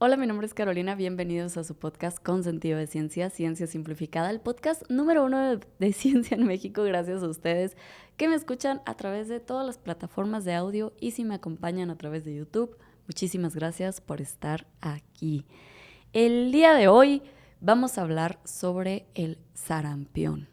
Hola, mi nombre es Carolina, bienvenidos a su podcast con sentido de ciencia, Ciencia Simplificada, el podcast número 1 de ciencia en México, gracias a ustedes que me escuchan a través de todas las plataformas de audio y si me acompañan a través de YouTube, muchísimas gracias por estar aquí. El día de hoy vamos a hablar sobre el sarampión.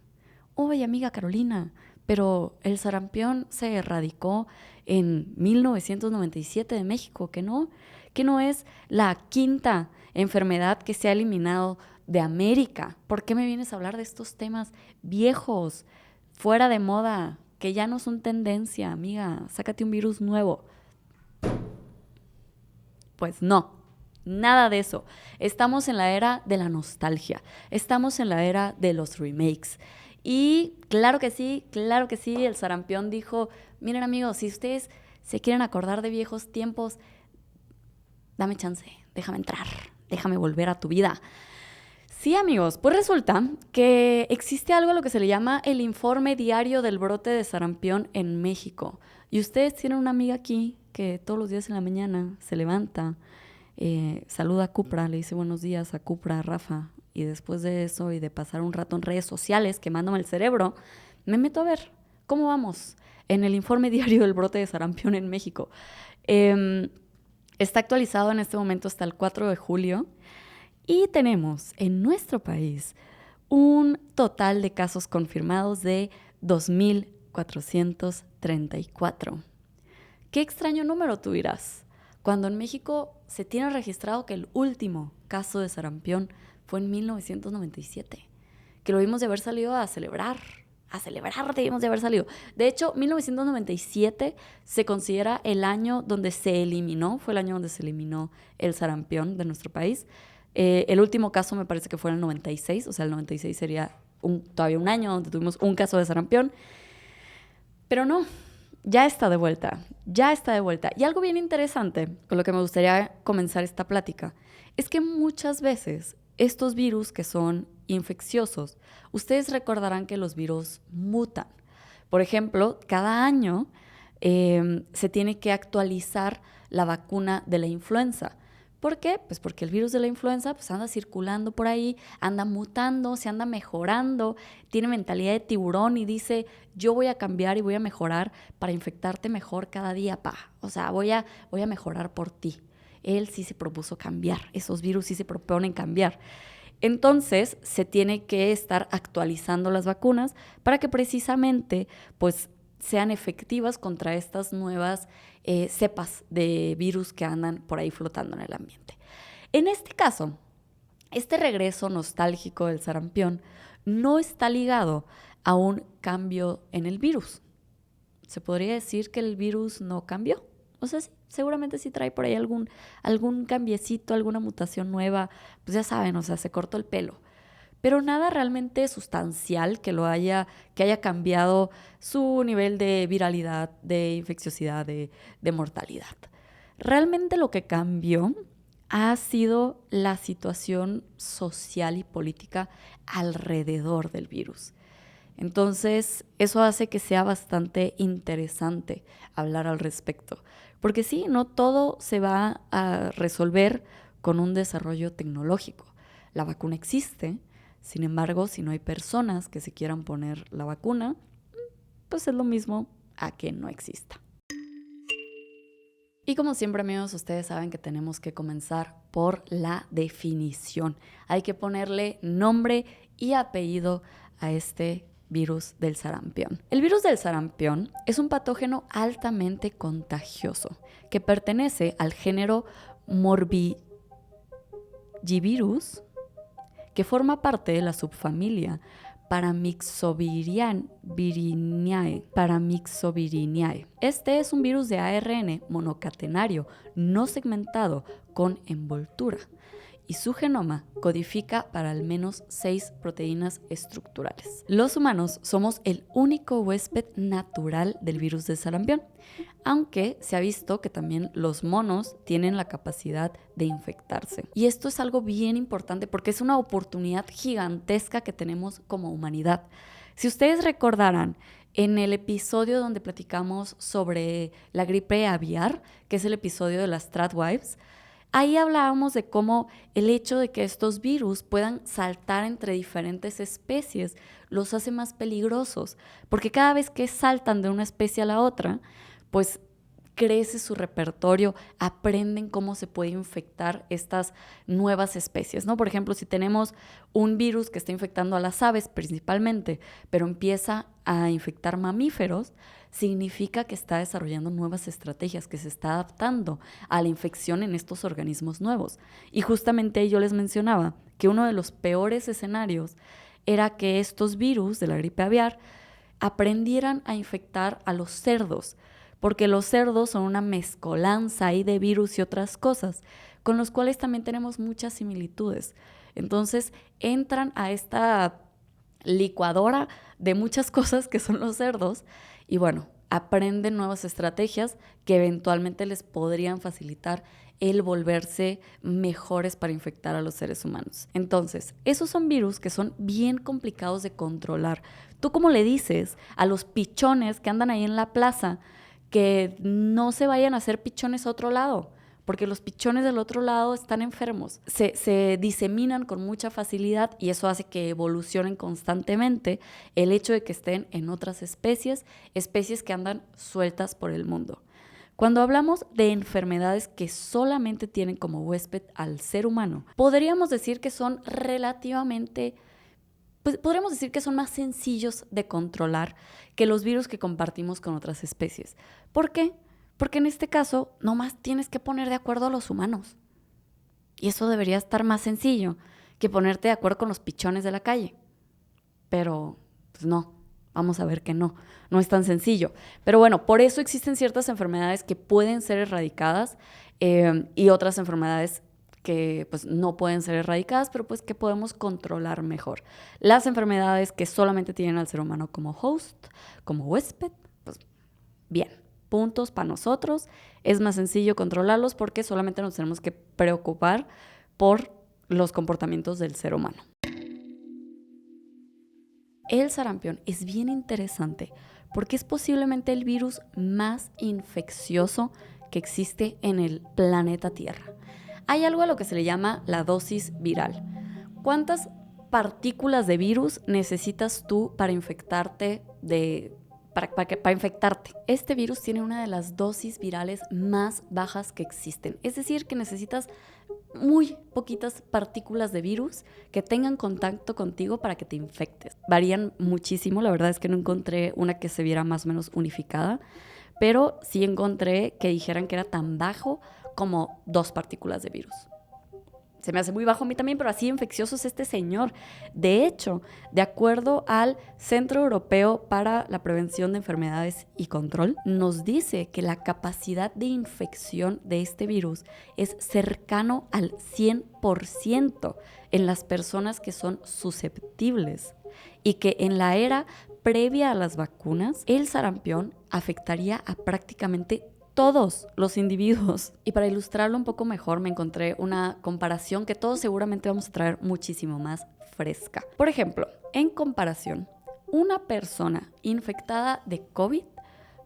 Oye, amiga Carolina, pero el sarampión se erradicó en 1997 de México, ¿que no? ¿Que no es la quinta enfermedad que se ha eliminado de América? ¿Por qué me vienes a hablar de estos temas viejos, fuera de moda, que ya no son tendencia, amiga? Sácate un virus nuevo. Pues no, nada de eso. Estamos en la era de la nostalgia, estamos en la era de los remakes. Y claro que sí, el sarampión dijo, miren amigos, si ustedes se quieren acordar de viejos tiempos, dame chance, déjame entrar, déjame volver a tu vida. Sí, amigos, pues resulta que existe algo a lo que se le llama el informe diario del brote de sarampión en México. Y ustedes tienen una amiga aquí que todos los días en la mañana se levanta, saluda a Cupra, le dice buenos días a Cupra, a Rafa, y después de eso y de pasar un rato en redes sociales quemándome el cerebro, me meto a ver cómo vamos en el informe diario del brote de sarampión en México. Está actualizado en este momento hasta el 4 de julio y tenemos en nuestro país un total de casos confirmados de 2,434. Qué extraño número, tú dirás, cuando en México se tiene registrado que el último caso de sarampión fue en 1997, que lo vimos de haber salido a celebrar debimos de haber salido. De hecho, 1997 se considera el año donde se eliminó, fue el año donde se eliminó el sarampión de nuestro país. El último caso me parece que fue en el 96, o sea, el 96 sería todavía un año donde tuvimos un caso de sarampión. Pero no, ya está de vuelta, ya está de vuelta. Y algo bien interesante, con lo que me gustaría comenzar esta plática, es que muchas veces estos virus que son infecciosos, ustedes recordarán que los virus mutan. Por ejemplo, cada año se tiene que actualizar la vacuna de la influenza. ¿Por qué? Pues porque el virus de la influenza pues anda circulando por ahí, anda mutando, se anda mejorando, tiene mentalidad de tiburón y dice, yo voy a cambiar y voy a mejorar para infectarte mejor cada día, pa. O sea, voy a mejorar por ti. Él sí se propuso cambiar, esos virus sí se proponen cambiar. Entonces, se tiene que estar actualizando las vacunas para que precisamente pues sean efectivas contra estas nuevas cepas de virus que andan por ahí flotando en el ambiente. En este caso, este regreso nostálgico del sarampión no está ligado a un cambio en el virus. Se podría decir que el virus no cambió. O sea, sí, seguramente sí trae por ahí algún cambiecito, alguna mutación nueva. Pues ya saben, o sea, se cortó el pelo. Pero nada realmente sustancial que haya cambiado su nivel de viralidad, de infecciosidad, de mortalidad. Realmente lo que cambió ha sido la situación social y política alrededor del virus. Entonces, eso hace que sea bastante interesante hablar al respecto. Porque sí, no todo se va a resolver con un desarrollo tecnológico. La vacuna existe, sin embargo, si no hay personas que se quieran poner la vacuna, pues es lo mismo a que no exista. Y como siempre, amigos, ustedes saben que tenemos que comenzar por la definición. Hay que ponerle nombre y apellido a este virus del sarampión. El virus del sarampión es un patógeno altamente contagioso que pertenece al género Morbillivirus, que forma parte de la subfamilia Paramyxoviridae. Este es un virus de ARN monocatenario no segmentado con envoltura y su genoma codifica para al menos 6 proteínas estructurales. Los humanos somos el único huésped natural del virus del sarampión, aunque se ha visto que también los monos tienen la capacidad de infectarse. Y esto es algo bien importante porque es una oportunidad gigantesca que tenemos como humanidad. Si ustedes recordarán, en el episodio donde platicamos sobre la gripe aviar, que es el episodio de las Tradwives, Ahí hablábamos de cómo el hecho de que estos virus puedan saltar entre diferentes especies los hace más peligrosos, porque cada vez que saltan de una especie a la otra, pues crece su repertorio, aprenden cómo se puede infectar estas nuevas especies, ¿no? Por ejemplo, si tenemos un virus que está infectando a las aves principalmente, pero empieza a infectar mamíferos, significa que está desarrollando nuevas estrategias, que se está adaptando a la infección en estos organismos nuevos. Y justamente yo les mencionaba que uno de los peores escenarios era que estos virus de la gripe aviar aprendieran a infectar a los cerdos, porque los cerdos son una mezcolanza ahí de virus y otras cosas, con los cuales también tenemos muchas similitudes. Entonces entran a esta licuadora de muchas cosas que son los cerdos y bueno, aprenden nuevas estrategias que eventualmente les podrían facilitar el volverse mejores para infectar a los seres humanos. Entonces, esos son virus que son bien complicados de controlar. ¿Tú cómo le dices a los pichones que andan ahí en la plaza que no se vayan a hacer pichones a otro lado? Porque los pichones del otro lado están enfermos, se diseminan con mucha facilidad y eso hace que evolucionen constantemente el hecho de que estén en otras especies que andan sueltas por el mundo. Cuando hablamos de enfermedades que solamente tienen como huésped al ser humano, podríamos decir que son podríamos decir que son más sencillos de controlar que los virus que compartimos con otras especies. ¿Por qué? Porque en este caso, nomás tienes que poner de acuerdo a los humanos. Y eso debería estar más sencillo que ponerte de acuerdo con los pichones de la calle. Pero, pues no, vamos a ver que no es tan sencillo. Pero bueno, por eso existen ciertas enfermedades que pueden ser erradicadas y otras enfermedades que pues no pueden ser erradicadas, pero pues que podemos controlar mejor. Las enfermedades que solamente tienen al ser humano como host, como huésped, pues bien. Puntos para nosotros, es más sencillo controlarlos porque solamente nos tenemos que preocupar por los comportamientos del ser humano. El sarampión es bien interesante porque es posiblemente el virus más infeccioso que existe en el planeta Tierra. Hay algo a lo que se le llama la dosis viral. ¿Cuántas partículas de virus necesitas tú para infectarte para infectarte? Este virus tiene una de las dosis virales más bajas que existen. Es decir, que necesitas muy poquitas partículas de virus que tengan contacto contigo para que te infectes. Varían muchísimo, la verdad es que no encontré una que se viera más o menos unificada, pero sí encontré que dijeran que era tan bajo como 2 partículas de virus. Se me hace muy bajo a mí también, pero así infeccioso es este señor. De hecho, de acuerdo al Centro Europeo para la Prevención de Enfermedades y Control, nos dice que la capacidad de infección de este virus es cercano al 100% en las personas que son susceptibles y que en la era previa a las vacunas, el sarampión afectaría a prácticamente todos los individuos. Y para ilustrarlo un poco mejor, me encontré una comparación que todos seguramente vamos a traer muchísimo más fresca. Por ejemplo, en comparación, una persona infectada de COVID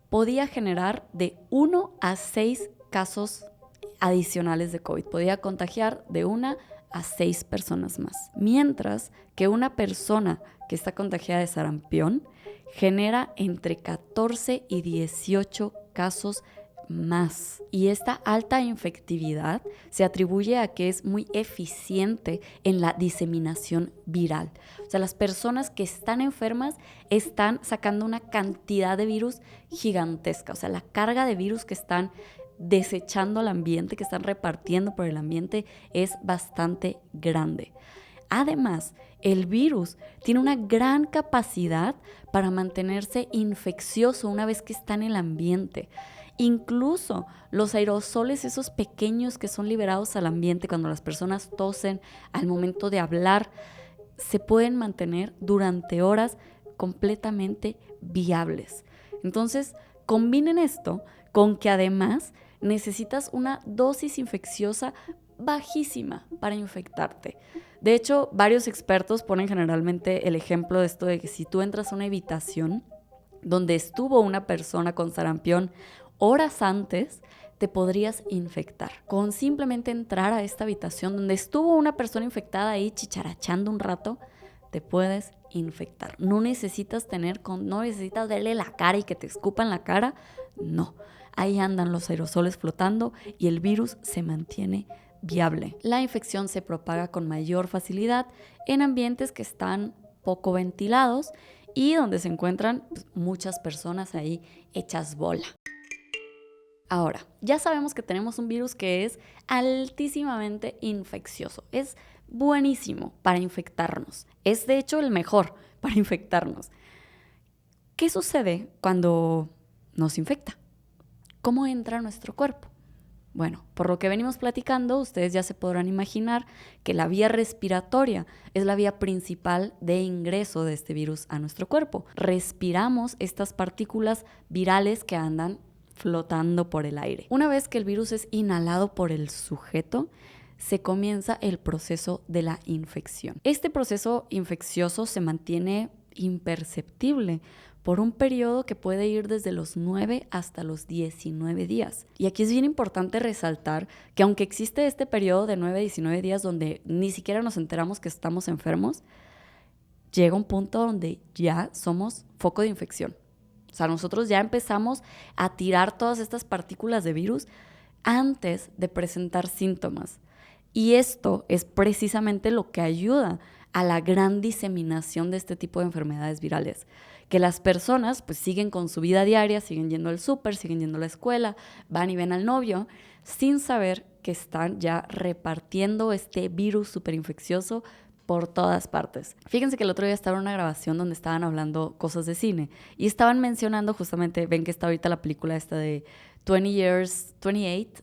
podía generar de 1 a 6 casos adicionales de COVID. Podía contagiar de 1 a 6 personas más. Mientras que una persona que está contagiada de sarampión genera entre 14 y 18 casos más. Y esta alta infectividad se atribuye a que es muy eficiente en la diseminación viral. O sea, las personas que están enfermas están sacando una cantidad de virus gigantesca. O sea, la carga de virus que están desechando al ambiente, que están repartiendo por el ambiente, es bastante grande. Además, el virus tiene una gran capacidad para mantenerse infeccioso una vez que está en el ambiente. Incluso los aerosoles, esos pequeños que son liberados al ambiente cuando las personas tosen al momento de hablar, se pueden mantener durante horas completamente viables. Entonces, combinen esto con que además necesitas una dosis infecciosa bajísima para infectarte. De hecho, varios expertos ponen generalmente el ejemplo de esto de que si tú entras a una habitación donde estuvo una persona con sarampión horas antes, te podrías infectar. Con simplemente entrar a esta habitación donde estuvo una persona infectada ahí chicharachando un rato, te puedes infectar. No necesitas verle la cara y que te escupan la cara. No, ahí andan los aerosoles flotando y el virus se mantiene viable. La infección se propaga con mayor facilidad en ambientes que están poco ventilados y donde se encuentran muchas personas ahí hechas bola. Ahora, ya sabemos que tenemos un virus que es altísimamente infeccioso. Es buenísimo para infectarnos. Es de hecho el mejor para infectarnos. ¿Qué sucede cuando nos infecta? ¿Cómo entra a nuestro cuerpo? Bueno, por lo que venimos platicando, ustedes ya se podrán imaginar que la vía respiratoria es la vía principal de ingreso de este virus a nuestro cuerpo. Respiramos estas partículas virales que andan flotando por el aire. Una vez que el virus es inhalado por el sujeto, se comienza el proceso de la infección. Este proceso infeccioso se mantiene imperceptible por un periodo que puede ir desde los 9 hasta los 19 días. Y aquí es bien importante resaltar que aunque existe este periodo de 9 a 19 días donde ni siquiera nos enteramos que estamos enfermos, llega un punto donde ya somos foco de infección. O sea, nosotros ya empezamos a tirar todas estas partículas de virus antes de presentar síntomas. Y esto es precisamente lo que ayuda a la gran diseminación de este tipo de enfermedades virales. Que las personas pues siguen con su vida diaria, siguen yendo al súper, siguen yendo a la escuela, van y ven al novio, sin saber que están ya repartiendo este virus súper infeccioso por todas partes. Fíjense que el otro día estaba en una grabación donde estaban hablando cosas de cine y estaban mencionando justamente, ven que está ahorita la película esta de 28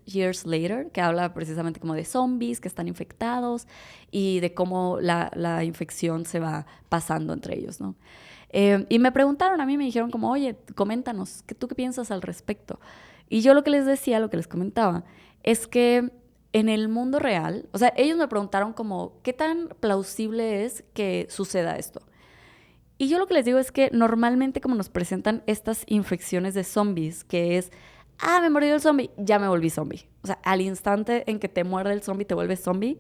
Years Later, que habla precisamente como de zombies que están infectados y de cómo la infección se va pasando entre ellos, ¿no? Y me preguntaron, a mí me dijeron como, oye, coméntanos, ¿tú qué piensas al respecto? Y yo lo que les decía, lo que les comentaba, es que en el mundo real, o sea, ellos me preguntaron como, ¿qué tan plausible es que suceda esto? Y yo lo que les digo es que normalmente como nos presentan estas infecciones de zombies, que es, me mordió el zombie, ya me volví zombie. O sea, al instante en que te muerde el zombie, te vuelves zombie,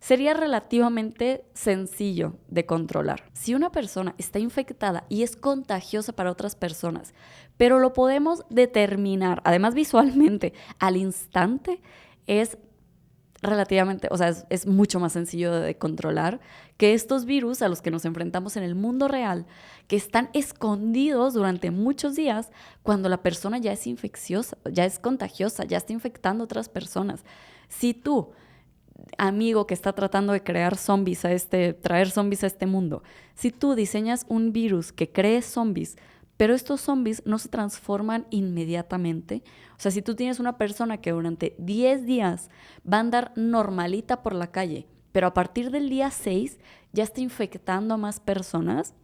sería relativamente sencillo de controlar. Si una persona está infectada y es contagiosa para otras personas, pero lo podemos determinar, además visualmente, al instante, es relativamente, o sea, es mucho más sencillo de controlar que estos virus a los que nos enfrentamos en el mundo real, que están escondidos durante muchos días cuando la persona ya es infecciosa, ya es contagiosa, ya está infectando a otras personas. Si tú, amigo que está tratando de traer zombies a este mundo, si tú diseñas un virus que cree zombies, pero estos zombies no se transforman inmediatamente. O sea, si tú tienes una persona que durante 10 días va a andar normalita por la calle, pero a partir del día 6 ya está infectando a más personas,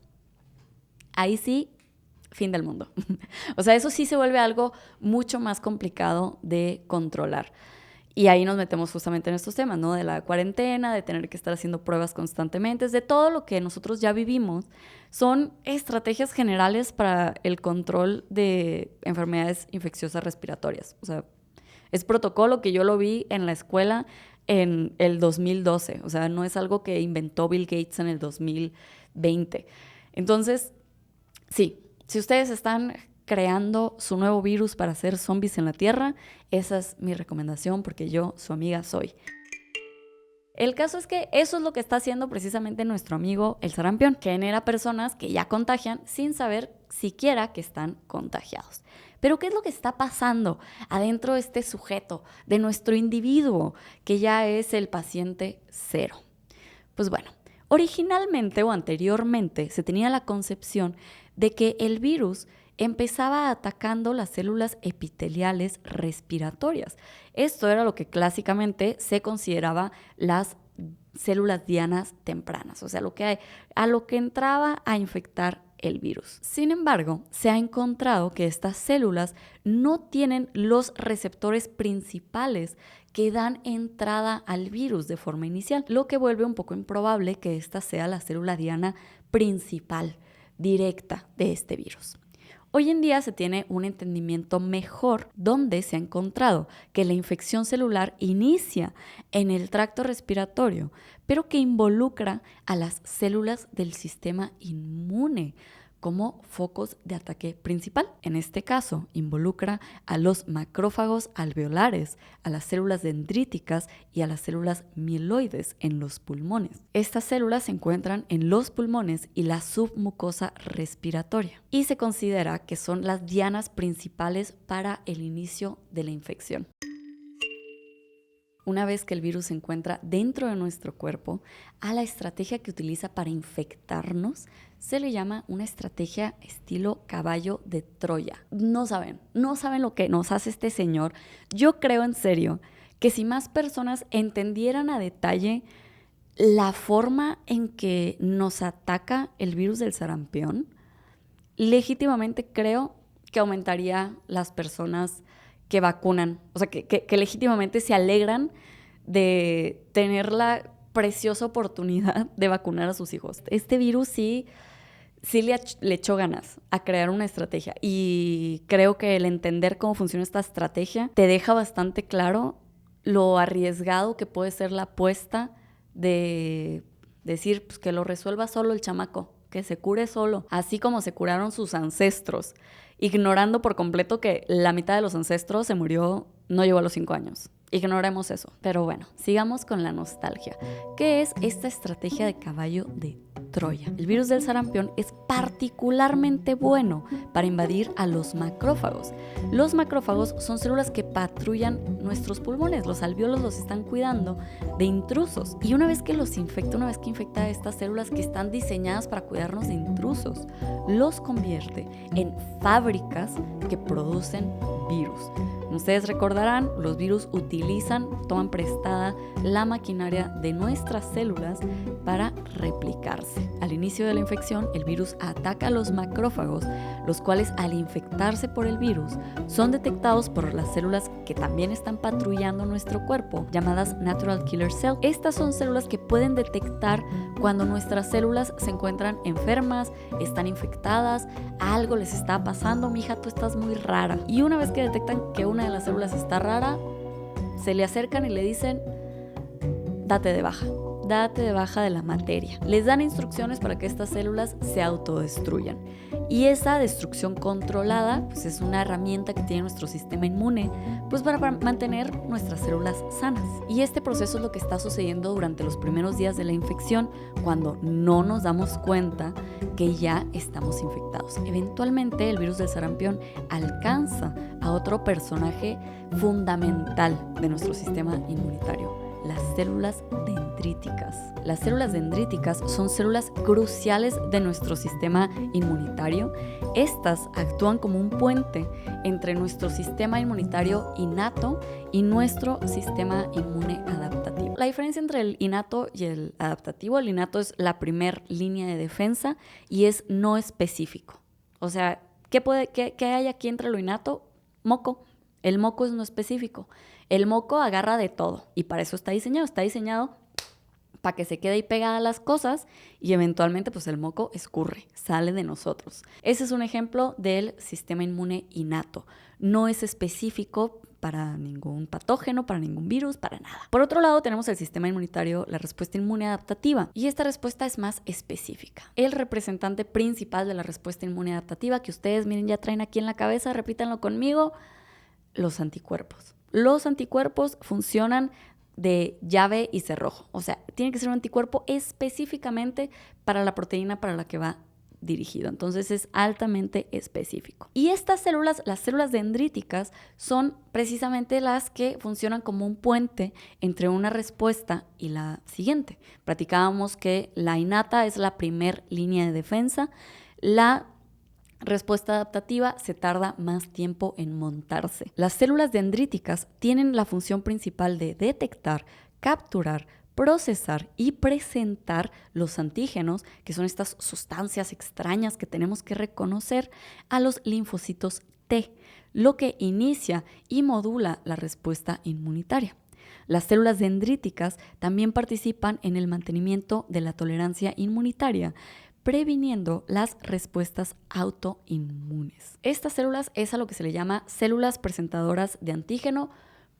ahí sí, fin del mundo. O sea, eso sí se vuelve algo mucho más complicado de controlar. Y ahí nos metemos justamente en estos temas, ¿no? De la cuarentena, de tener que estar haciendo pruebas constantemente, de todo lo que nosotros ya vivimos. Son estrategias generales para el control de enfermedades infecciosas respiratorias. O sea, es protocolo que yo lo vi en la escuela en el 2012. O sea, no es algo que inventó Bill Gates en el 2020. Entonces, sí, si ustedes están creando su nuevo virus para hacer zombies en la Tierra, esa es mi recomendación porque yo, su amiga, soy. El caso es que eso es lo que está haciendo precisamente nuestro amigo el sarampión, que genera personas que ya contagian sin saber siquiera que están contagiados. Pero ¿qué es lo que está pasando adentro de este sujeto, de nuestro individuo, que ya es el paciente cero? Pues bueno, originalmente o anteriormente se tenía la concepción de que el virus empezaba atacando las células epiteliales respiratorias. Esto era lo que clásicamente se consideraba las células dianas tempranas, o sea, a lo que entraba a infectar el virus. Sin embargo, se ha encontrado que estas células no tienen los receptores principales que dan entrada al virus de forma inicial, lo que vuelve un poco improbable que esta sea la célula diana principal, directa de este virus. Hoy en día se tiene un entendimiento mejor donde se ha encontrado que la infección celular inicia en el tracto respiratorio, pero que involucra a las células del sistema inmune como focos de ataque principal. En este caso, involucra a los macrófagos alveolares, a las células dendríticas y a las células mieloides en los pulmones. Estas células se encuentran en los pulmones y la submucosa respiratoria y se considera que son las dianas principales para el inicio de la infección. Una vez que el virus se encuentra dentro de nuestro cuerpo, a la estrategia que utiliza para infectarnos se le llama una estrategia estilo caballo de Troya. No saben lo que nos hace este señor. Yo creo en serio que si más personas entendieran a detalle la forma en que nos ataca el virus del sarampión, legítimamente creo que aumentaría las personas que vacunan, o sea, que legítimamente se alegran de tener la preciosa oportunidad de vacunar a sus hijos. Este virus sí le echó ganas a crear una estrategia y creo que el entender cómo funciona esta estrategia te deja bastante claro lo arriesgado que puede ser la apuesta de decir pues, que lo resuelva solo el chamaco, que se cure solo, así como se curaron sus ancestros, ignorando por completo que la mitad de los ancestros se murió, no llegó a los 5 años. Ignoremos eso. Pero bueno, sigamos con la nostalgia. ¿Qué es esta estrategia de caballo de Troya? El virus del sarampión es particularmente bueno para invadir a los macrófagos. Los macrófagos son células que patrullan nuestros pulmones. Los alvéolos los están cuidando de intrusos. Y una vez que infecta a estas células que están diseñadas para cuidarnos de intrusos, los convierte en fábricas que producen virus. Ustedes recordarán, los virus toman prestada la maquinaria de nuestras células para replicarse. Al inicio de la infección, el virus ataca a los macrófagos, los cuales al infectarse por el virus son detectados por las células que también están patrullando nuestro cuerpo, llamadas natural killer cells. Estas son células que pueden detectar cuando nuestras células se encuentran enfermas, están infectadas, algo les está pasando, mija, tú estás muy rara. Y una vez que detectan que una de las células está rara, se le acercan y le dicen, date de baja de la materia. Les dan instrucciones para que estas células se autodestruyan. Y esa destrucción controlada pues es una herramienta que tiene nuestro sistema inmune pues para mantener nuestras células sanas. Y este proceso es lo que está sucediendo durante los primeros días de la infección, cuando no nos damos cuenta que ya estamos infectados. Eventualmente el virus del sarampión alcanza a otro personaje fundamental de nuestro sistema inmunitario: las células dendríticas. Las células dendríticas son células cruciales de nuestro sistema inmunitario. Estas actúan como un puente entre nuestro sistema inmunitario innato y nuestro sistema inmune adaptativo. La diferencia entre el innato y el adaptativo: el innato es la primer línea de defensa y es no específico. O sea, ¿qué hay aquí entre lo innato? Moco. El moco es no específico. El moco agarra de todo y para eso está diseñado para que se quede ahí pegada a las cosas y eventualmente pues el moco escurre, sale de nosotros. Ese es un ejemplo del sistema inmune innato. No es específico para ningún patógeno, para ningún virus, para nada. Por otro lado, tenemos el sistema inmunitario, la respuesta inmune adaptativa, y esta respuesta es más específica. El representante principal de la respuesta inmune adaptativa, que ustedes miren ya traen aquí en la cabeza, repítanlo conmigo: los anticuerpos. Los anticuerpos funcionan de llave y cerrojo. O sea, tiene que ser un anticuerpo específicamente para la proteína para la que va dirigido. Entonces es altamente específico. Y estas células, las células dendríticas, son precisamente las que funcionan como un puente entre una respuesta y la siguiente. Platicábamos que la innata es la primer línea de defensa. La respuesta adaptativa se tarda más tiempo en montarse. Las células dendríticas tienen la función principal de detectar, capturar, procesar y presentar los antígenos, que son estas sustancias extrañas que tenemos que reconocer, a los linfocitos T, lo que inicia y modula la respuesta inmunitaria. Las células dendríticas también participan en el mantenimiento de la tolerancia inmunitaria, previniendo las respuestas autoinmunes. Estas células es a lo que se le llama células presentadoras de antígeno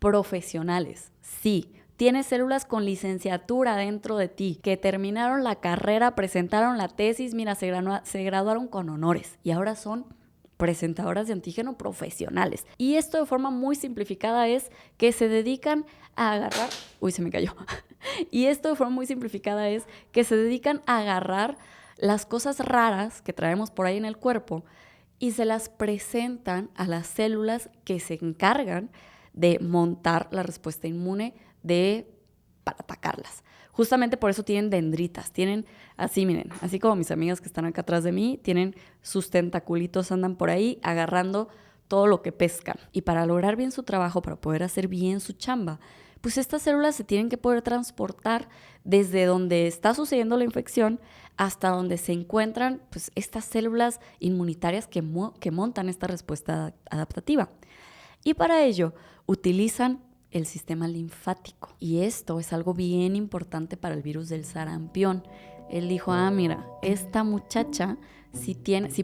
profesionales. Sí, tienes células con licenciatura dentro de ti, que terminaron la carrera, presentaron la tesis, mira, se graduaron con honores y ahora son presentadoras de antígeno profesionales. Y esto de forma muy simplificada es que se dedican a agarrar... Uy, se me cayó. Y esto de forma muy simplificada es que se dedican a agarrar las cosas raras que traemos por ahí en el cuerpo y se las presentan a las células que se encargan de montar la respuesta inmune para atacarlas. Justamente por eso tienen dendritas, tienen así, miren, así como mis amigas que están acá atrás de mí, tienen sus tentaculitos, andan por ahí agarrando todo lo que pescan. Y para lograr bien su trabajo, para poder hacer bien su chamba, pues estas células se tienen que poder transportar desde donde está sucediendo la infección hasta donde se encuentran pues, estas células inmunitarias que montan esta respuesta adaptativa. Y para ello utilizan el sistema linfático. Y esto es algo bien importante para el virus del sarampión. Él dijo, mira, esta muchacha sí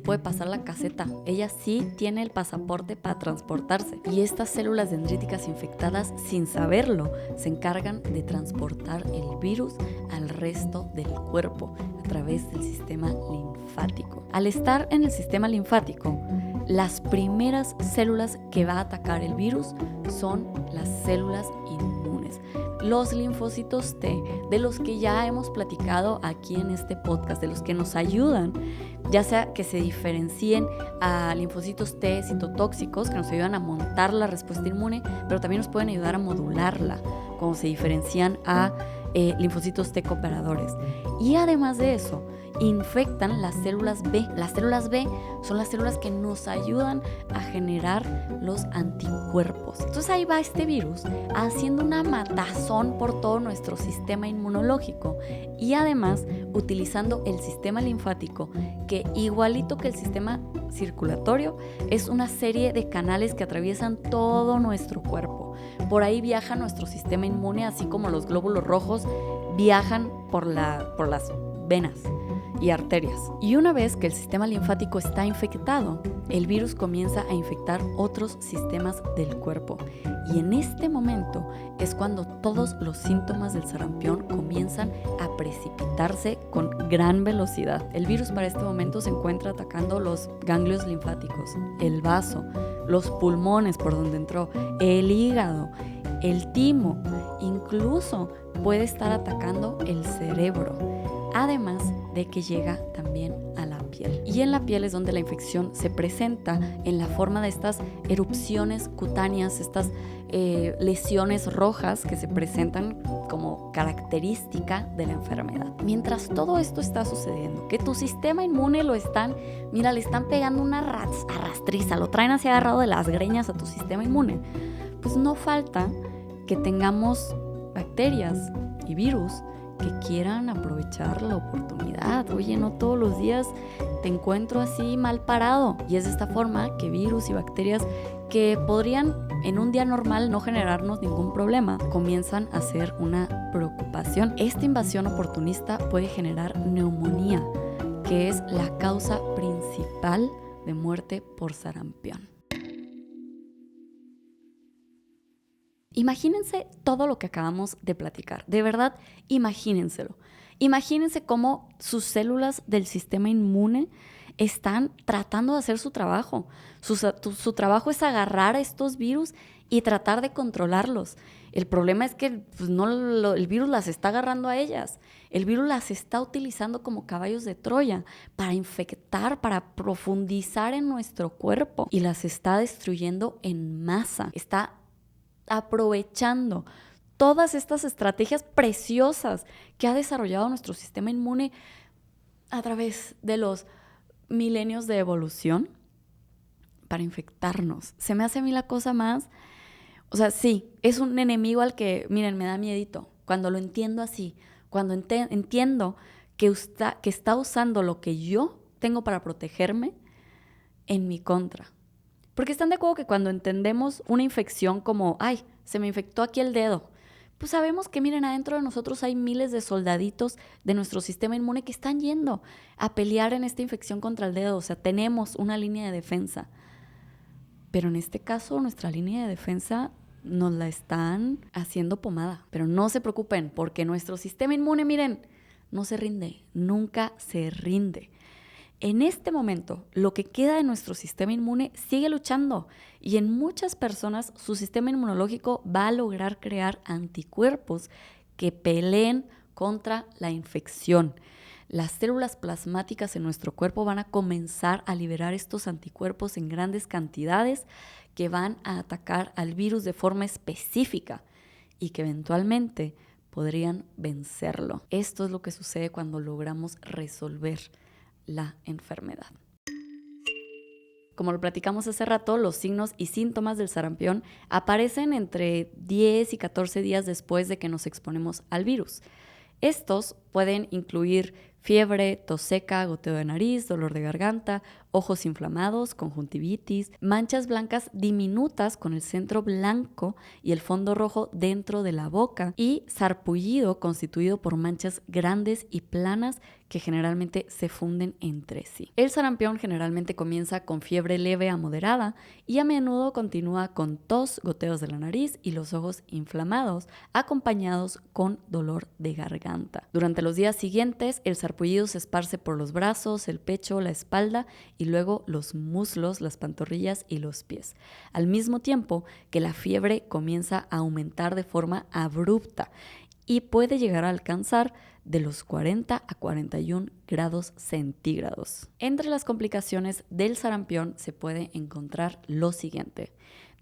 puede pasar la caseta. Ella sí tiene el pasaporte para transportarse. Y estas células dendríticas infectadas, sin saberlo, se encargan de transportar el virus al resto del cuerpo a través del sistema linfático. Al estar en el sistema linfático, las primeras células que va a atacar el virus son las células inmunes. Los linfocitos T, de los que ya hemos platicado aquí en este podcast, de los que nos ayudan, ya sea que se diferencien a linfocitos T citotóxicos, que nos ayudan a montar la respuesta inmune, pero también nos pueden ayudar a modularla, como se diferencian a linfocitos T cooperadores. Y además de eso, infectan las células B. Las células B son las células que nos ayudan a generar los anticuerpos. Entonces ahí va este virus haciendo una matazón por todo nuestro sistema inmunológico y además utilizando el sistema linfático, que igualito que el sistema circulatorio, es una serie de canales que atraviesan todo nuestro cuerpo. Por ahí viaja nuestro sistema inmune, así como los glóbulos rojos viajan por las venas y arterias. Y una vez que el sistema linfático está infectado, el virus comienza a infectar otros sistemas del cuerpo. Y en este momento es cuando todos los síntomas del sarampión comienzan a precipitarse con gran velocidad. El virus para este momento se encuentra atacando los ganglios linfáticos, el vaso, los pulmones por donde entró, el hígado, el timo, incluso puede estar atacando el cerebro. Además de que llega también a la piel. Y en la piel es donde la infección se presenta en la forma de estas erupciones cutáneas, estas lesiones rojas que se presentan como característica de la enfermedad. Mientras todo esto está sucediendo, que tu sistema inmune le están pegando una arrastriza, lo traen así agarrado de las greñas a tu sistema inmune, pues no falta que tengamos bacterias y virus que quieran aprovechar la oportunidad. Oye, no todos los días te encuentro así mal parado. Y es de esta forma que virus y bacterias que podrían en un día normal no generarnos ningún problema, comienzan a ser una preocupación. Esta invasión oportunista puede generar neumonía, que es la causa principal de muerte por sarampión. Imagínense todo lo que acabamos de platicar. De verdad, imagínenselo. Imagínense cómo sus células del sistema inmune están tratando de hacer su trabajo. Su trabajo es agarrar a estos virus y tratar de controlarlos. El problema es que el virus las está agarrando a ellas. El virus las está utilizando como caballos de Troya para infectar, para profundizar en nuestro cuerpo y las está destruyendo en masa. Está aprovechando todas estas estrategias preciosas que ha desarrollado nuestro sistema inmune a través de los milenios de evolución para infectarnos. Se me hace a mí la cosa más... O sea, sí, es un enemigo al que, miren, me da miedito. Cuando lo entiendo así, cuando entiendo que está usando lo que yo tengo para protegerme en mi contra. Porque están de acuerdo que cuando entendemos una infección como, ay, se me infectó aquí el dedo, pues sabemos que, miren, adentro de nosotros hay miles de soldaditos de nuestro sistema inmune que están yendo a pelear en esta infección contra el dedo. O sea, tenemos una línea de defensa. Pero en este caso, nuestra línea de defensa nos la están haciendo pomada. Pero no se preocupen, porque nuestro sistema inmune, miren, no se rinde, nunca se rinde. En este momento, lo que queda de nuestro sistema inmune sigue luchando y en muchas personas su sistema inmunológico va a lograr crear anticuerpos que peleen contra la infección. Las células plasmáticas en nuestro cuerpo van a comenzar a liberar estos anticuerpos en grandes cantidades que van a atacar al virus de forma específica y que eventualmente podrían vencerlo. Esto es lo que sucede cuando logramos resolver la enfermedad. Como lo platicamos hace rato, los signos y síntomas del sarampión aparecen entre 10 y 14 días después de que nos exponemos al virus. Estos pueden incluir fiebre, tos seca, goteo de nariz, dolor de garganta, ojos inflamados, conjuntivitis, manchas blancas diminutas con el centro blanco y el fondo rojo dentro de la boca y sarpullido constituido por manchas grandes y planas que generalmente se funden entre sí. El sarampión generalmente comienza con fiebre leve a moderada y a menudo continúa con tos, goteos de la nariz y los ojos inflamados, acompañados con dolor de garganta. Durante los días siguientes, el sarpullido se esparce por los brazos, el pecho, la espalda y luego los muslos, las pantorrillas y los pies. Al mismo tiempo que la fiebre comienza a aumentar de forma abrupta y puede llegar a alcanzar de los 40 a 41 grados centígrados. Entre las complicaciones del sarampión se puede encontrar lo siguiente: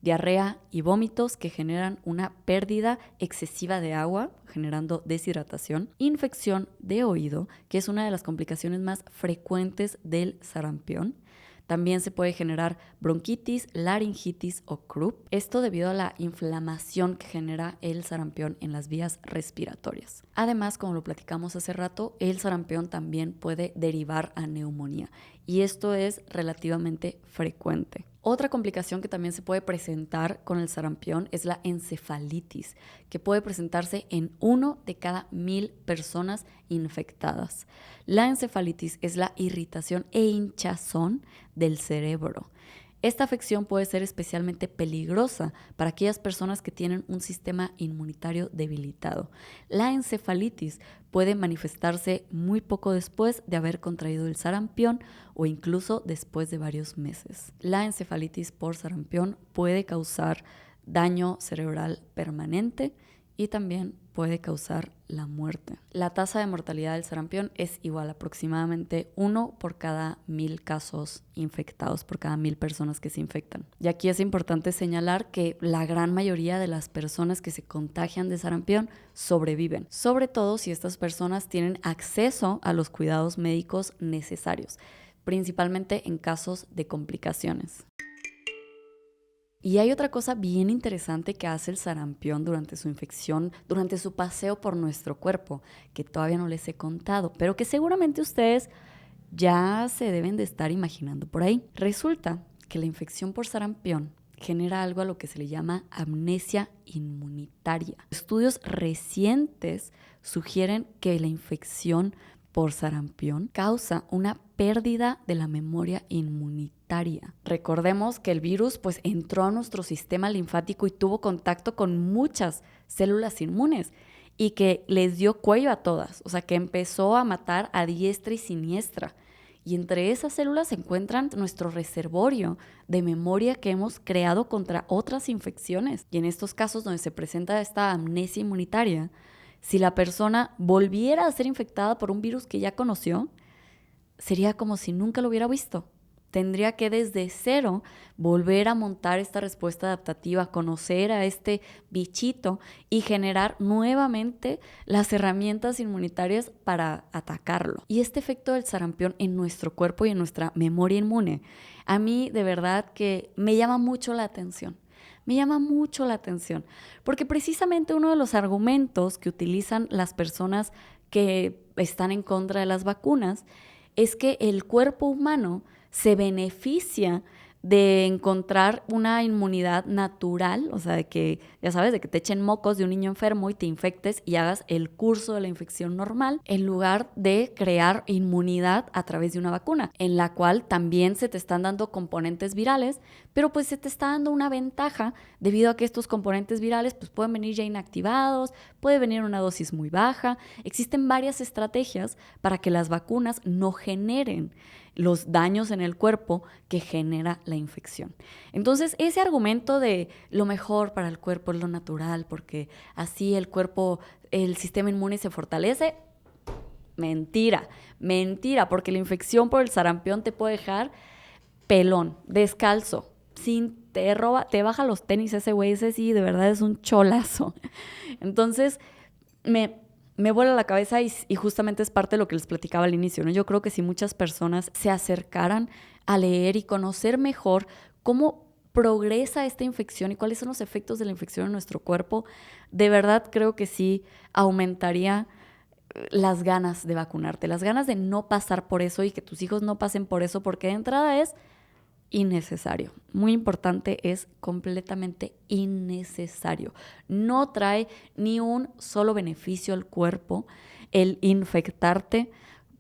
diarrea y vómitos que generan una pérdida excesiva de agua, generando deshidratación, infección de oído, que es una de las complicaciones más frecuentes del sarampión. También se puede generar bronquitis, laringitis o croup. Esto debido a la inflamación que genera el sarampión en las vías respiratorias. Además, como lo platicamos hace rato, el sarampión también puede derivar a neumonía y esto es relativamente frecuente. Otra complicación que también se puede presentar con el sarampión es la encefalitis, que puede presentarse en 1 de cada 1000 personas infectadas. La encefalitis es la irritación e hinchazón del cerebro. Esta afección puede ser especialmente peligrosa para aquellas personas que tienen un sistema inmunitario debilitado. La encefalitis puede manifestarse muy poco después de haber contraído el sarampión o incluso después de varios meses. La encefalitis por sarampión puede causar daño cerebral permanente y también puede causar la muerte. La tasa de mortalidad del sarampión es igual, aproximadamente 1 por cada 1000 casos infectados, por cada 1000 personas que se infectan. Y aquí es importante señalar que la gran mayoría de las personas que se contagian de sarampión sobreviven, sobre todo si estas personas tienen acceso a los cuidados médicos necesarios, principalmente en casos de complicaciones. Y hay otra cosa bien interesante que hace el sarampión durante su infección, durante su paseo por nuestro cuerpo, que todavía no les he contado, pero que seguramente ustedes ya se deben de estar imaginando por ahí. Resulta que la infección por sarampión genera algo a lo que se le llama amnesia inmunitaria. Estudios recientes sugieren que la infección por sarampión causa una pérdida de la memoria inmunitaria. Recordemos que el virus entró a nuestro sistema linfático y tuvo contacto con muchas células inmunes y que les dio cuello a todas, o sea que empezó a matar a diestra y siniestra. Y entre esas células se encuentran nuestro reservorio de memoria que hemos creado contra otras infecciones. Y en estos casos donde se presenta esta amnesia inmunitaria, si la persona volviera a ser infectada por un virus que ya conoció, sería como si nunca lo hubiera visto. Tendría que desde cero volver a montar esta respuesta adaptativa, conocer a este bichito y generar nuevamente las herramientas inmunitarias para atacarlo. Y este efecto del sarampión en nuestro cuerpo y en nuestra memoria inmune, a mí de verdad que me llama mucho la atención. Me llama mucho la atención, porque precisamente uno de los argumentos que utilizan las personas que están en contra de las vacunas es que el cuerpo humano se beneficia de encontrar una inmunidad natural, o sea, de que, ya sabes, de que te echen mocos de un niño enfermo y te infectes y hagas el curso de la infección normal, en lugar de crear inmunidad a través de una vacuna, en la cual también se te están dando componentes virales, pero pues se te está dando una ventaja debido a que estos componentes virales pues pueden venir ya inactivados, puede venir una dosis muy baja. Existen varias estrategias para que las vacunas no generen los daños en el cuerpo que genera la infección. Entonces, ese argumento de lo mejor para el cuerpo es lo natural, porque así el cuerpo, el sistema inmune se fortalece, mentira, mentira, porque la infección por el sarampión te puede dejar pelón, descalzo, te baja los tenis ese güey, ese sí, de verdad es un cholazo. Entonces, me vuela la cabeza y justamente es parte de lo que les platicaba al inicio, ¿no? Yo creo que si muchas personas se acercaran a leer y conocer mejor cómo progresa esta infección y cuáles son los efectos de la infección en nuestro cuerpo, de verdad creo que sí aumentaría las ganas de vacunarte, las ganas de no pasar por eso y que tus hijos no pasen por eso, porque de entrada es innecesario. Muy importante, es completamente innecesario. No trae ni un solo beneficio al cuerpo el infectarte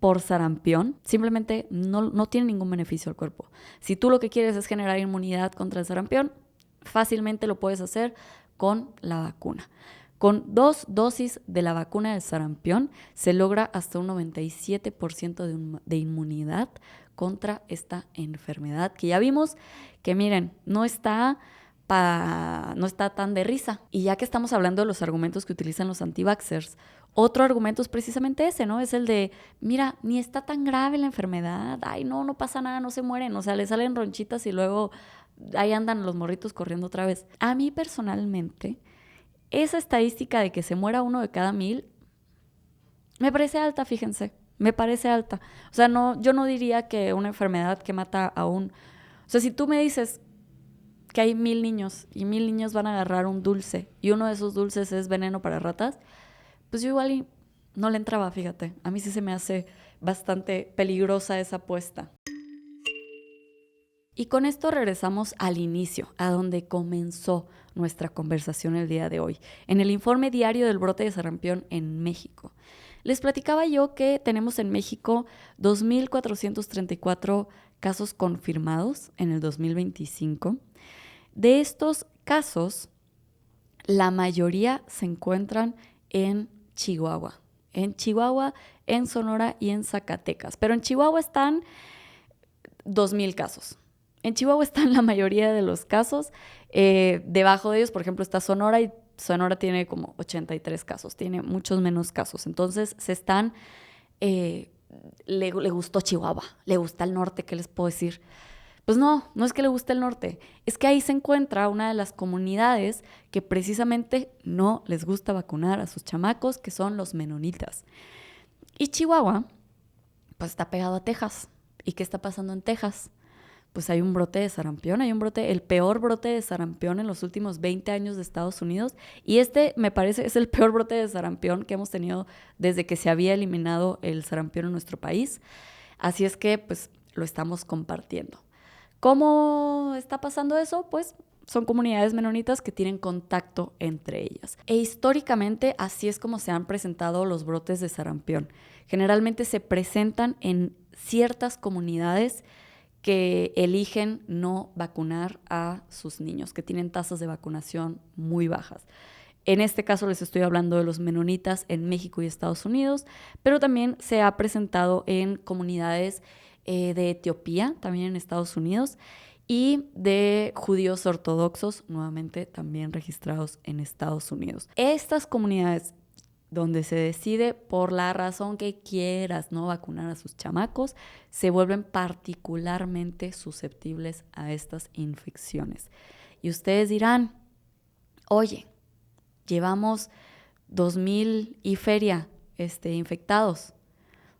por sarampión. Simplemente no tiene ningún beneficio al cuerpo. Si tú lo que quieres es generar inmunidad contra el sarampión, fácilmente lo puedes hacer con la vacuna. Con 2 dosis de la vacuna del sarampión se logra hasta un 97% de inmunidad contra esta enfermedad, que ya vimos que, miren, no está tan de risa. Y ya que estamos hablando de los argumentos que utilizan los anti-vaxxers, otro argumento es precisamente ese, ¿no? Es el de, mira, ni está tan grave la enfermedad, ay, no pasa nada, no se mueren, o sea, le salen ronchitas y luego ahí andan los morritos corriendo otra vez. A mí personalmente, esa estadística de que se muera 1 de cada 1000 me parece alta, fíjense. Me parece alta. O sea, yo no diría que una enfermedad que mata a un... O sea, si tú me dices que hay 1000 niños y 1000 niños van a agarrar un dulce y uno de esos dulces es veneno para ratas, pues yo igual no le entraba, fíjate. A mí sí se me hace bastante peligrosa esa apuesta. Y con esto regresamos al inicio, a donde comenzó nuestra conversación el día de hoy, en el informe diario del brote de sarampión en México. Les platicaba yo que tenemos en México 2,434 casos confirmados en el 2025. De estos casos, la mayoría se encuentran en Chihuahua. En Sonora y en Zacatecas. Pero en Chihuahua están 2,000 casos. En Chihuahua están la mayoría de los casos. Debajo de ellos, por ejemplo, está Sonora y Sonora tiene como 83 casos, tiene muchos menos casos. Entonces le gustó Chihuahua, le gusta el norte, ¿qué les puedo decir? Pues no es que le guste el norte, es que ahí se encuentra una de las comunidades que precisamente no les gusta vacunar a sus chamacos, que son los menonitas. Y Chihuahua, pues está pegado a Texas. ¿Y qué está pasando en Texas? Pues hay un brote de sarampión, el peor brote de sarampión en los últimos 20 años de Estados Unidos. Y me parece, es el peor brote de sarampión que hemos tenido desde que se había eliminado el sarampión en nuestro país. Así es que, pues, lo estamos compartiendo. ¿Cómo está pasando eso? Pues son comunidades menonitas que tienen contacto entre ellas. E históricamente así es como se han presentado los brotes de sarampión. Generalmente se presentan en ciertas comunidades que eligen no vacunar a sus niños, que tienen tasas de vacunación muy bajas. En este caso les estoy hablando de los menonitas en México y Estados Unidos, pero también se ha presentado en comunidades de Etiopía, también en Estados Unidos, y de judíos ortodoxos, nuevamente también registrados en Estados Unidos. Estas comunidades donde se decide por la razón que quieras no vacunar a sus chamacos, se vuelven particularmente susceptibles a estas infecciones. Y ustedes dirán, oye, llevamos 2,000 y feria infectados.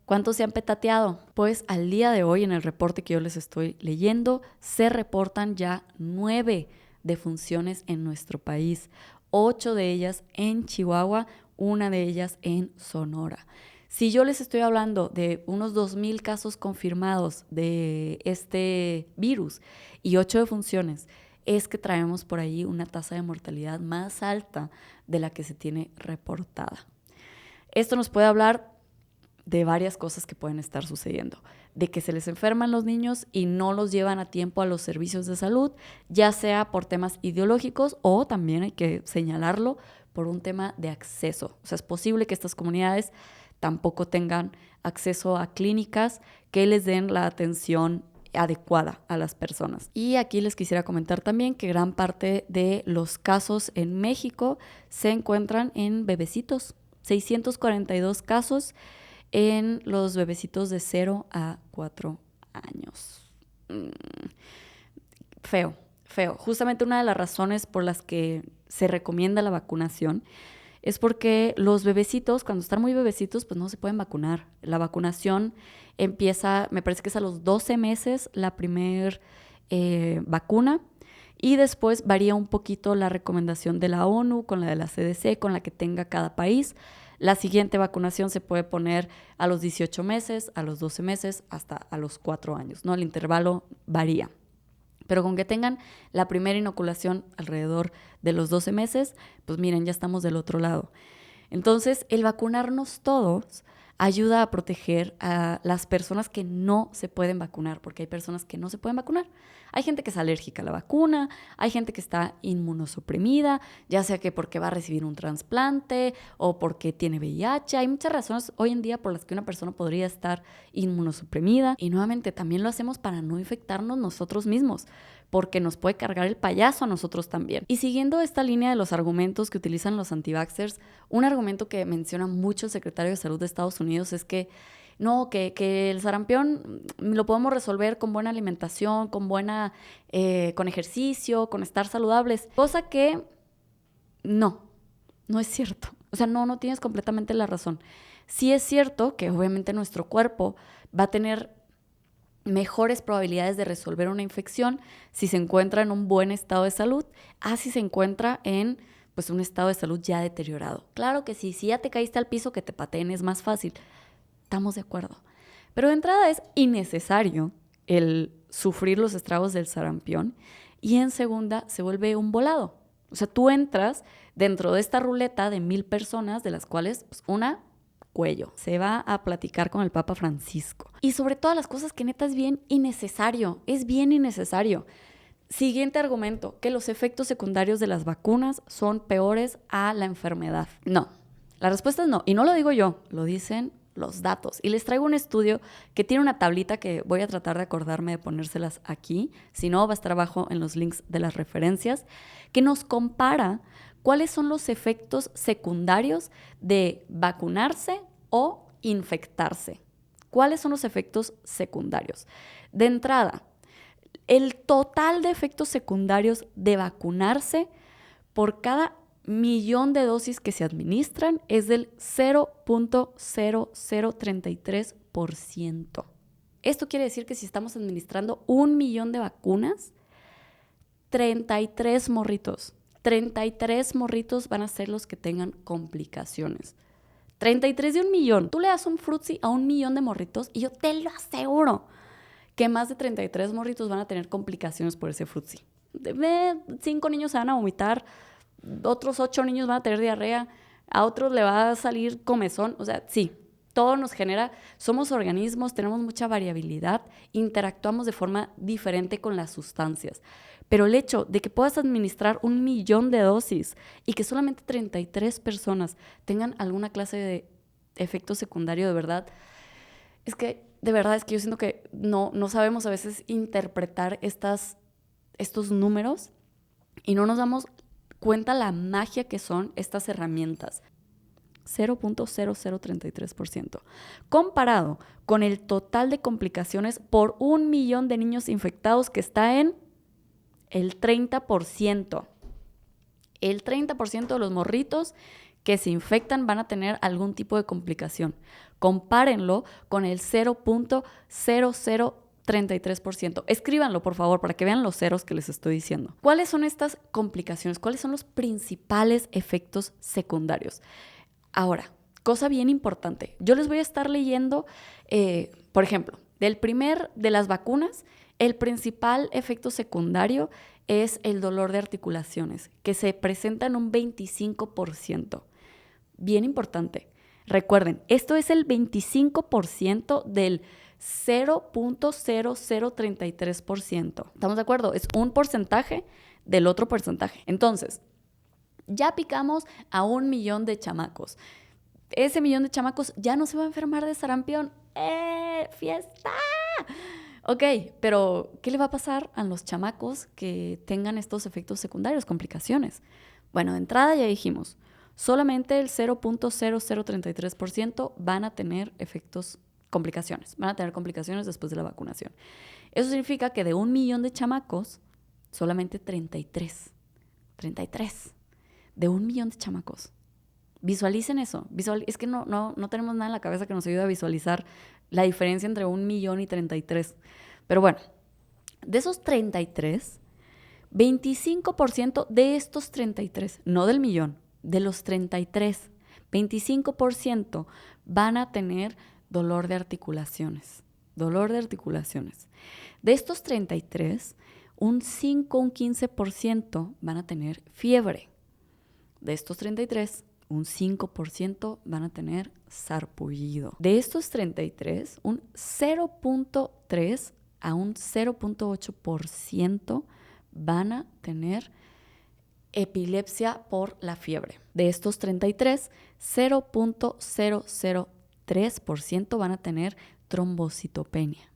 ¿Cuántos se han petateado? Pues al día de hoy, en el reporte que yo les estoy leyendo, se reportan ya 9 defunciones en nuestro país, 8 de ellas en Chihuahua, una de ellas en Sonora. Si yo les estoy hablando de unos 2,000 casos confirmados de este virus y 8 defunciones, es que traemos por ahí una tasa de mortalidad más alta de la que se tiene reportada. Esto nos puede hablar de varias cosas que pueden estar sucediendo, de que se les enferman los niños y no los llevan a tiempo a los servicios de salud, ya sea por temas ideológicos o también hay que señalarlo por un tema de acceso. O sea, es posible que estas comunidades tampoco tengan acceso a clínicas que les den la atención adecuada a las personas. Y aquí les quisiera comentar también que gran parte de los casos en México se encuentran en bebecitos, 642 casos en los bebecitos de 0 a 4 años. Feo. Justamente una de las razones por las que se recomienda la vacunación es porque los bebecitos, cuando están muy bebecitos, pues no se pueden vacunar. La vacunación empieza, me parece que es a los 12 meses la primer vacuna, y después varía un poquito la recomendación de la ONU con la de la CDC, con la que tenga cada país. La siguiente vacunación se puede poner a los 18 meses, a los 12 meses, hasta a los 4 años, ¿no? El intervalo varía. Pero con que tengan la primera inoculación alrededor de los 12 meses, pues miren, ya estamos del otro lado. Entonces, el vacunarnos todos ayuda a proteger a las personas que no se pueden vacunar, porque hay personas que no se pueden vacunar. Hay gente que es alérgica a la vacuna, hay gente que está inmunosuprimida, ya sea que porque va a recibir un trasplante o porque tiene VIH. Hay muchas razones hoy en día por las que una persona podría estar inmunosuprimida. Y nuevamente, también lo hacemos para no infectarnos nosotros mismos, porque nos puede cargar el payaso a nosotros también. Y siguiendo esta línea de los argumentos que utilizan los anti-vaxxers, un argumento que menciona mucho el secretario de Salud de Estados Unidos es que no, que el sarampión lo podemos resolver con buena alimentación, con ejercicio, con estar saludables, cosa que no es cierto. O sea, no tienes completamente la razón. Sí es cierto que obviamente nuestro cuerpo va a tener mejores probabilidades de resolver una infección si se encuentra en un buen estado de salud, si se encuentra en pues un estado de salud ya deteriorado. Claro que sí, si ya te caíste al piso, que te pateen es más fácil. Estamos de acuerdo. Pero de entrada es innecesario el sufrir los estragos del sarampión, y en segunda se vuelve un volado. O sea, tú entras dentro de esta ruleta de 1,000 personas, de las cuales pues, una cuello. Se va a platicar con el Papa Francisco. Y sobre todas las cosas que neta es bien innecesario. Siguiente argumento, que los efectos secundarios de las vacunas son peores a la enfermedad. No, la respuesta es no. Y no lo digo yo, lo dicen los datos. Y les traigo un estudio que tiene una tablita que voy a tratar de acordarme de ponérselas aquí. Si no, va a estar abajo en los links de las referencias, que nos compara cuáles son los efectos secundarios de vacunarse o infectarse. ¿Cuáles son los efectos secundarios? De entrada, el total de efectos secundarios de vacunarse por cada 1,000,000 de dosis que se administran es del 0.0033%. Esto quiere decir que si estamos administrando 1,000,000 de vacunas, 33 morritos van a ser los que tengan complicaciones. 33 de 1,000,000. Tú le das un frutzi a 1,000,000 de morritos y yo te lo aseguro que más de 33 morritos van a tener complicaciones por ese frutzi. 5 niños se van a vomitar, otros 8 niños van a tener diarrea, a otros le va a salir comezón. O sea, sí, todo nos genera, somos organismos, tenemos mucha variabilidad, interactuamos de forma diferente con las sustancias. Pero el hecho de que puedas administrar 1,000,000 de dosis y que solamente 33 personas tengan alguna clase de efecto secundario, de verdad es que yo siento que no sabemos a veces interpretar estos números y no nos damos cuenta la magia que son estas herramientas. 0.0033%. Comparado con el total de complicaciones por 1,000,000 de niños infectados, que está en el 30%. El 30% de los morritos que se infectan van a tener algún tipo de complicación. Compárenlo con el 0.0033%. Escríbanlo, por favor, para que vean los ceros que les estoy diciendo. ¿Cuáles son estas complicaciones? ¿Cuáles son los principales efectos secundarios? Ahora, cosa bien importante. Yo les voy a estar leyendo, por ejemplo, de las vacunas, el principal efecto secundario es el dolor de articulaciones, que se presenta en un 25%. Bien importante. Recuerden, esto es el 25% del 0.0033%. ¿Estamos de acuerdo? Es un porcentaje del otro porcentaje. Entonces, ya picamos a 1 millón de chamacos. Ese millón de chamacos ya no se va a enfermar de sarampión. ¡Fiesta! Ok, pero ¿qué le va a pasar a los chamacos que tengan estos efectos secundarios, complicaciones? Bueno, de entrada ya dijimos, solamente el 0.0033% van a tener complicaciones. Van a tener complicaciones después de la vacunación. Eso significa que de 1 millón de chamacos, solamente 33 de 1 millón de chamacos. Visualicen eso. Es que no tenemos nada en la cabeza que nos ayude a visualizar la diferencia entre 1 millón y 33. Pero bueno, de esos 33, 25% de estos 33, no del millón, de los 33, 25% van a tener dolor de articulaciones. De estos 33, un 15% van a tener fiebre. De estos 33, un 5% van a tener sarpullido. De estos 33, un 0.3 a un 0.8% van a tener epilepsia por la fiebre. De estos 33, 0.003% van a tener trombocitopenia.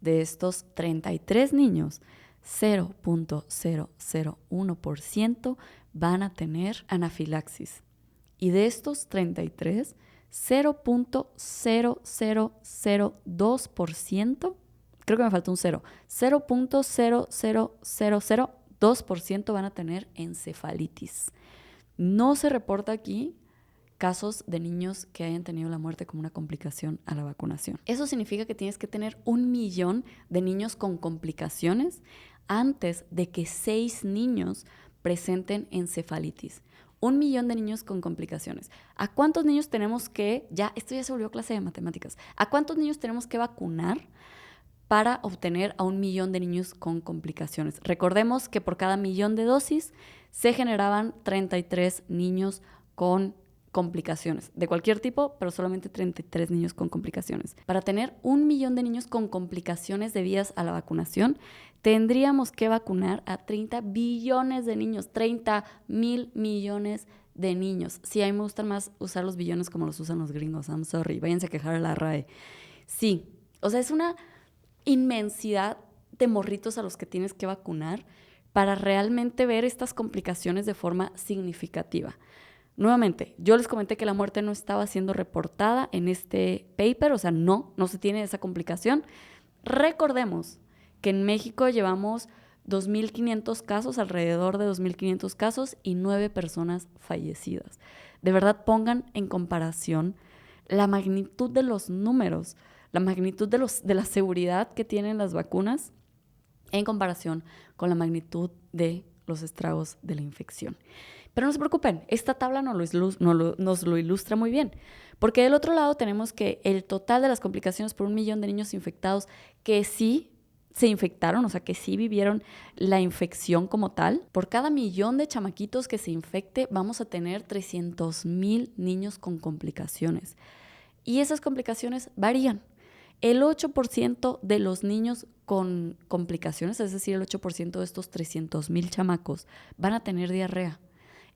De estos 33 niños, 0.001% van a tener anafilaxis. Y de estos 33, 0.0002%, creo que me falta un 0.00002% van a tener encefalitis. No se reporta aquí casos de niños que hayan tenido la muerte como una complicación a la vacunación. Eso significa que tienes que tener 1 millón de niños con complicaciones antes de que 6 niños presenten encefalitis. 1 millón de niños con complicaciones. ¿A cuántos niños tenemos que, esto ya se volvió clase de matemáticas, ¿a cuántos niños tenemos que vacunar para obtener a 1 millón de niños con complicaciones? Recordemos que por cada millón de dosis se generaban 33 niños con complicaciones, de cualquier tipo, pero solamente 33 niños con complicaciones. Para tener 1 millón de niños con complicaciones debidas a la vacunación, tendríamos que vacunar a 30 billones de niños, 30,000 millones de niños. Sí, a mí me gusta más usar los billones como los usan los gringos, I'm sorry, váyanse a quejar a la RAE. Sí, o sea, es una inmensidad de morritos a los que tienes que vacunar para realmente ver estas complicaciones de forma significativa. Nuevamente, yo les comenté que la muerte no estaba siendo reportada en este paper, o sea, no se tiene esa complicación. Recordemos que en México llevamos 2.500 casos, alrededor de 2.500 casos y 9 personas fallecidas. De verdad, pongan en comparación la magnitud de los números, la magnitud de la seguridad que tienen las vacunas en comparación con la magnitud de los estragos de la infección. Pero no se preocupen, esta tabla nos lo ilustra muy bien, porque del otro lado tenemos que el total de las complicaciones por 1 millón de niños infectados que sí se infectaron, o sea, que sí vivieron la infección como tal, por cada millón de chamaquitos que se infecte vamos a tener 300,000 niños con complicaciones. Y esas complicaciones varían. El 8% de los niños con complicaciones, es decir, el 8% de estos 300,000 chamacos, van a tener diarrea.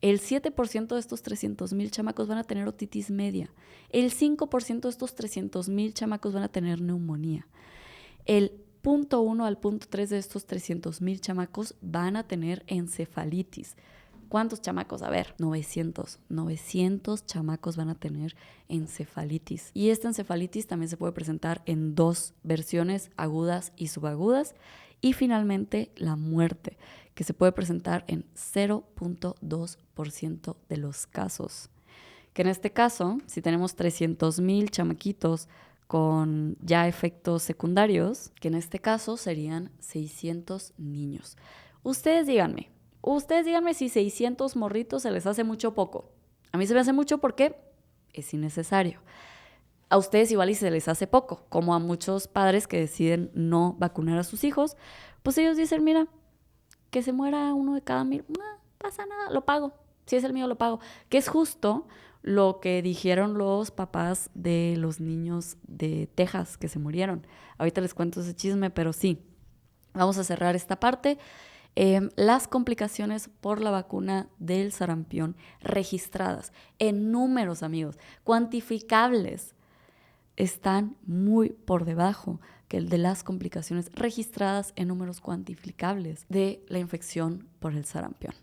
El 7% de estos 300,000 chamacos van a tener otitis media. El 5% de estos 300,000 chamacos van a tener neumonía. El 0.1 al 0.3 de estos 300,000 chamacos van a tener encefalitis. ¿Cuántos chamacos? A ver, 900 chamacos van a tener encefalitis. Y esta encefalitis también se puede presentar en 2 versiones, agudas y subagudas. Y finalmente, la muerte, que se puede presentar en 0.2% de los casos. Que en este caso, si tenemos 300,000 chamaquitos con ya efectos secundarios, que en este caso serían 600 niños. Ustedes díganme si 600 morritos se les hace mucho o poco. A mí se me hace mucho porque es innecesario. A ustedes igual y se les hace poco, como a muchos padres que deciden no vacunar a sus hijos, pues ellos dicen, mira, que se muera uno de cada 1000, no pasa nada, lo pago. Si es el mío, lo pago. Que es justo lo que dijeron los papás de los niños de Texas que se murieron. Ahorita les cuento ese chisme, pero sí, vamos a cerrar esta parte. Las complicaciones por la vacuna del sarampión registradas en números, amigos, cuantificables, están muy por debajo que el de las complicaciones registradas en números cuantificables de la infección por el sarampión.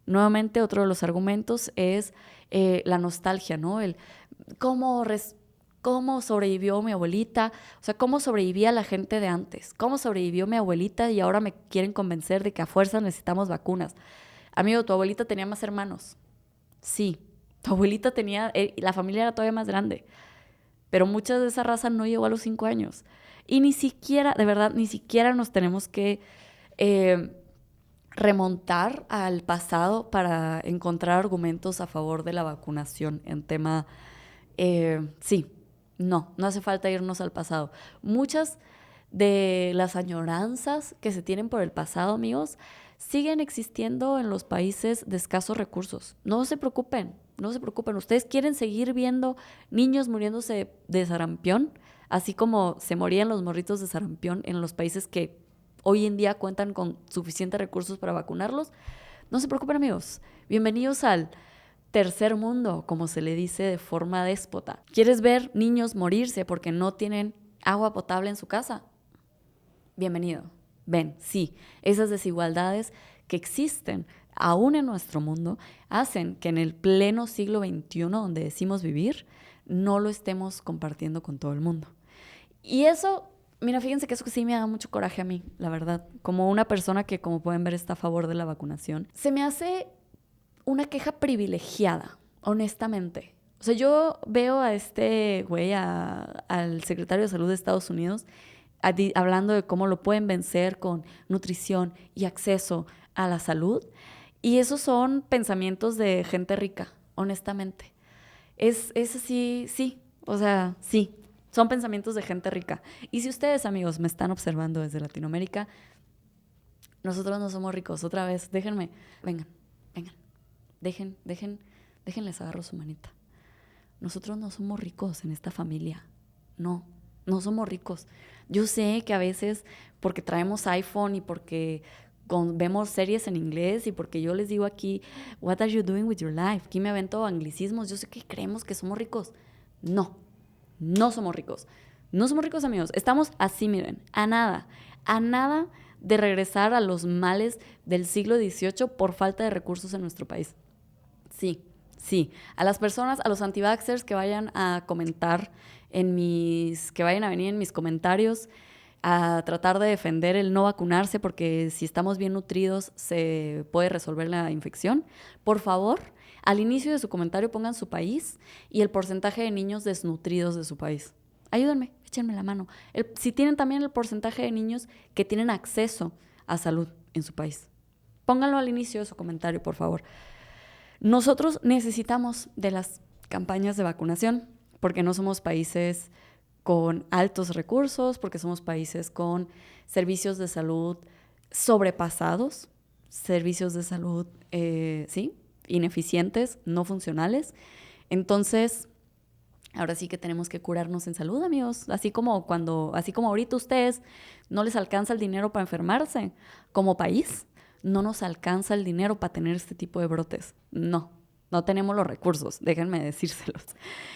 Nuevamente, otro de los argumentos es la nostalgia, ¿no? El cómo sobrevivió mi abuelita, o sea, cómo sobrevivía la gente de antes, cómo sobrevivió mi abuelita y ahora me quieren convencer de que a fuerza necesitamos vacunas. Amigo, tu abuelita tenía más hermanos. Sí, tu abuelita tenía, la familia era todavía más grande, pero mucha de esa raza no llegó a los 5 años. Y ni siquiera, de verdad, ni siquiera nos tenemos que remontar al pasado para encontrar argumentos a favor de la vacunación en tema, sí, no hace falta irnos al pasado. Muchas de las añoranzas que se tienen por el pasado, amigos, siguen existiendo en los países de escasos recursos. No se preocupen. Ustedes quieren seguir viendo niños muriéndose de sarampión, así como se morían los morritos de sarampión en los países que hoy en día cuentan con suficientes recursos para vacunarlos. No se preocupen, amigos. Bienvenidos al tercer mundo, como se le dice de forma déspota. ¿Quieres ver niños morirse porque no tienen agua potable en su casa? Bienvenido. Ven, sí, esas desigualdades que existen aún en nuestro mundo hacen que en el pleno siglo XXI, donde decimos vivir, no lo estemos compartiendo con todo el mundo. Y eso, mira, fíjense que eso sí me da mucho coraje a mí, la verdad. Como una persona que, como pueden ver, está a favor de la vacunación. Se me hace una queja privilegiada, honestamente. O sea, yo veo a este güey, al secretario de Salud de Estados Unidos, hablando de cómo lo pueden vencer con nutrición y acceso a la salud. Y esos son pensamientos de gente rica, honestamente. Es así, sí, o sea, sí, son pensamientos de gente rica. Y si ustedes, amigos, me están observando desde Latinoamérica, nosotros no somos ricos. Otra vez, déjenme, vengan, déjenles agarro su manita. Nosotros no somos ricos en esta familia, no somos ricos. Yo sé que a veces, porque traemos iPhone y porque vemos series en inglés y porque yo les digo aquí, what are you doing with your life? Aquí me avento anglicismos. Yo sé que creemos que somos ricos. No somos ricos. No somos ricos, amigos. Estamos así, miren, a nada de regresar a los males del siglo XVIII por falta de recursos en nuestro país. Sí. A las personas, a los anti-vaxxers que vayan a comentar que vayan a venir en mis comentarios a tratar de defender el no vacunarse porque si estamos bien nutridos se puede resolver la infección. Por favor, al inicio de su comentario pongan su país y el porcentaje de niños desnutridos de su país. Ayúdenme, échenme la mano. Si tienen también el porcentaje de niños que tienen acceso a salud en su país. Pónganlo al inicio de su comentario, por favor. Nosotros necesitamos de las campañas de vacunación porque no somos países con altos recursos, porque somos países con servicios de salud sobrepasados, servicios de salud, ineficientes, no funcionales. Entonces, ahora sí que tenemos que curarnos en salud, amigos. Así como ahorita ustedes no les alcanza el dinero para enfermarse, como país no nos alcanza el dinero para tener este tipo de brotes. No tenemos los recursos, déjenme decírselos.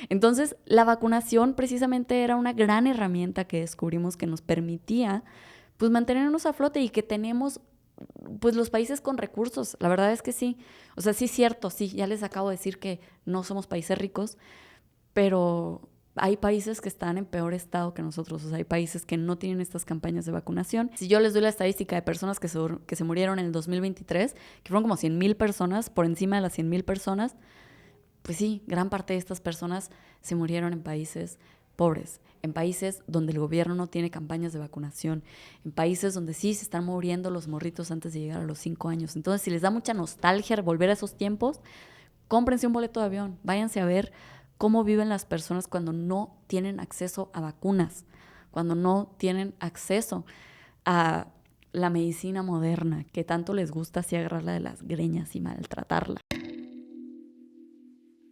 Entonces, la vacunación precisamente era una gran herramienta que descubrimos que nos permitía pues mantenernos a flote y que tenemos pues los países con recursos. La verdad es que sí. O sea, sí es cierto, sí, ya les acabo de decir que no somos países ricos, pero hay países que están en peor estado que nosotros. O sea, hay países que no tienen estas campañas de vacunación. Si yo les doy la estadística de personas que se murieron en el 2023, que fueron como 100,000 personas, por encima de las 100,000 personas, pues sí, gran parte de estas personas se murieron en países pobres, en países donde el gobierno no tiene campañas de vacunación, en países donde sí se están muriendo los morritos antes de llegar a los 5 años. Entonces, si les da mucha nostalgia volver a esos tiempos, cómprense un boleto de avión, váyanse a ver cómo viven las personas cuando no tienen acceso a vacunas, cuando no tienen acceso a la medicina moderna, que tanto les gusta así agarrarla de las greñas y maltratarla.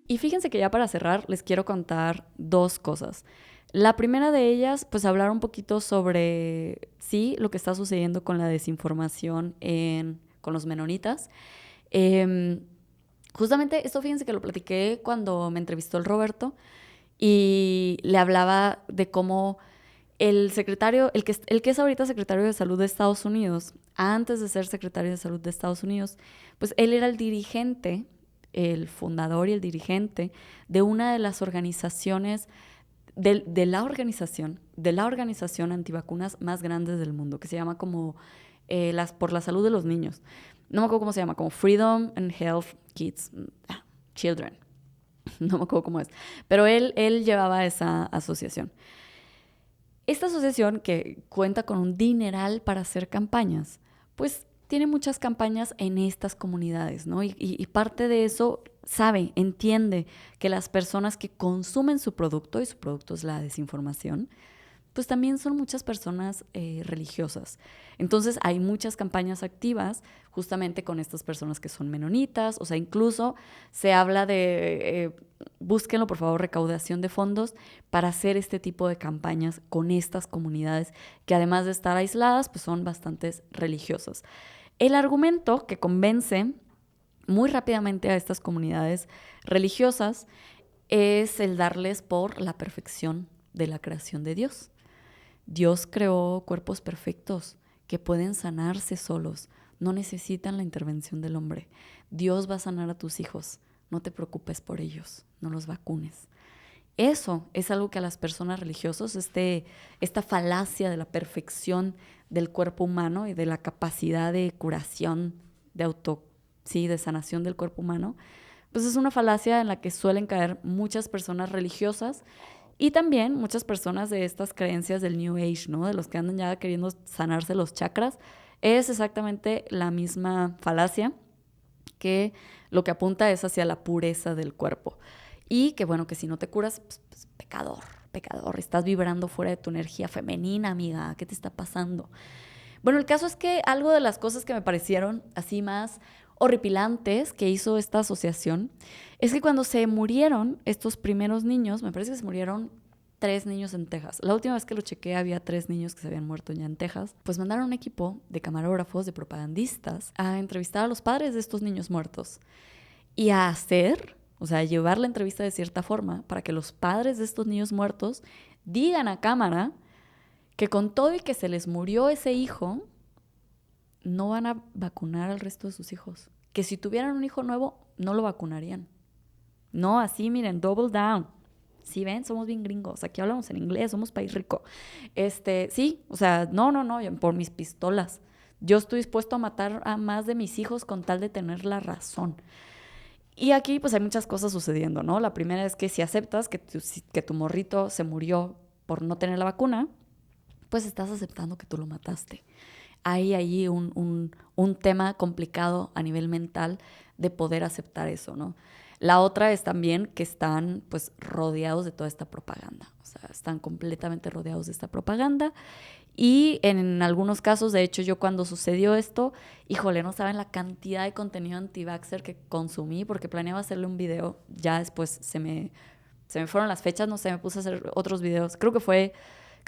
Y fíjense que ya para cerrar les quiero contar 2 cosas. La primera de ellas, pues hablar un poquito sobre, sí, lo que está sucediendo con la desinformación con los menonitas. Justamente esto, fíjense que lo platiqué cuando me entrevistó el Roberto y le hablaba de cómo el secretario, el que es ahorita secretario de Salud de Estados Unidos, antes de ser secretario de Salud de Estados Unidos, pues él era el dirigente, el fundador y el dirigente de una de las organizaciones, de la organización antivacunas más grandes del mundo, que se llama como por la salud de los niños. No me acuerdo cómo se llama, como Freedom and Health Kids, Children. No me acuerdo cómo es. Pero él llevaba esa asociación. Esta asociación, que cuenta con un dineral para hacer campañas, pues tiene muchas campañas en estas comunidades, ¿no? Y parte de eso entiende que las personas que consumen su producto, y su producto es la desinformación, pues también son muchas personas religiosas. Entonces hay muchas campañas activas justamente con estas personas que son menonitas, o sea, incluso se habla de, búsquenlo por favor, recaudación de fondos para hacer este tipo de campañas con estas comunidades que además de estar aisladas, pues son bastante religiosas. El argumento que convence muy rápidamente a estas comunidades religiosas es el darles por la perfección de la creación de Dios. Dios creó cuerpos perfectos que pueden sanarse solos, no necesitan la intervención del hombre. Dios va a sanar a tus hijos, no te preocupes por ellos, no los vacunes. Eso es algo que a las personas religiosas, esta falacia de la perfección del cuerpo humano y de la capacidad de curación, de sanación del cuerpo humano, pues es una falacia en la que suelen caer muchas personas religiosas y también muchas personas de estas creencias del New Age, ¿no? De los que andan ya queriendo sanarse los chakras. Es exactamente la misma falacia, que lo que apunta es hacia la pureza del cuerpo. Y que bueno, que si no te curas, pues pecador, estás vibrando fuera de tu energía femenina, amiga, ¿qué te está pasando? Bueno, el caso es que algo de las cosas que me parecieron así más horripilantes que hizo esta asociación es que cuando se murieron estos primeros niños, me parece que se murieron 3 niños en Texas. La última vez que lo chequeé había 3 niños que se habían muerto ya en Texas. Pues mandaron un equipo de camarógrafos, de propagandistas, a entrevistar a los padres de estos niños muertos y llevar la entrevista de cierta forma para que los padres de estos niños muertos digan a cámara que con todo y que se les murió ese hijo, no van a vacunar al resto de sus hijos. Que si tuvieran un hijo nuevo, no lo vacunarían. No, así miren, double down. Sí, ven, somos bien gringos. Aquí hablamos en inglés, somos país rico. Sí, no, por mis pistolas. Yo estoy dispuesto a matar a más de mis hijos con tal de tener la razón. Y aquí pues hay muchas cosas sucediendo, ¿no? La primera es que si aceptas que tu morrito se murió por no tener la vacuna, pues estás aceptando que tú lo mataste. Hay ahí un tema complicado a nivel mental de poder aceptar eso, ¿no? La otra es también que están pues rodeados de toda esta propaganda. O sea, están completamente rodeados de esta propaganda. Y en algunos casos, de hecho, yo cuando sucedió esto, híjole, no saben la cantidad de contenido anti-vaxxer que consumí porque planeaba hacerle un video. Ya después se me fueron las fechas, no sé, me puse a hacer otros videos. Creo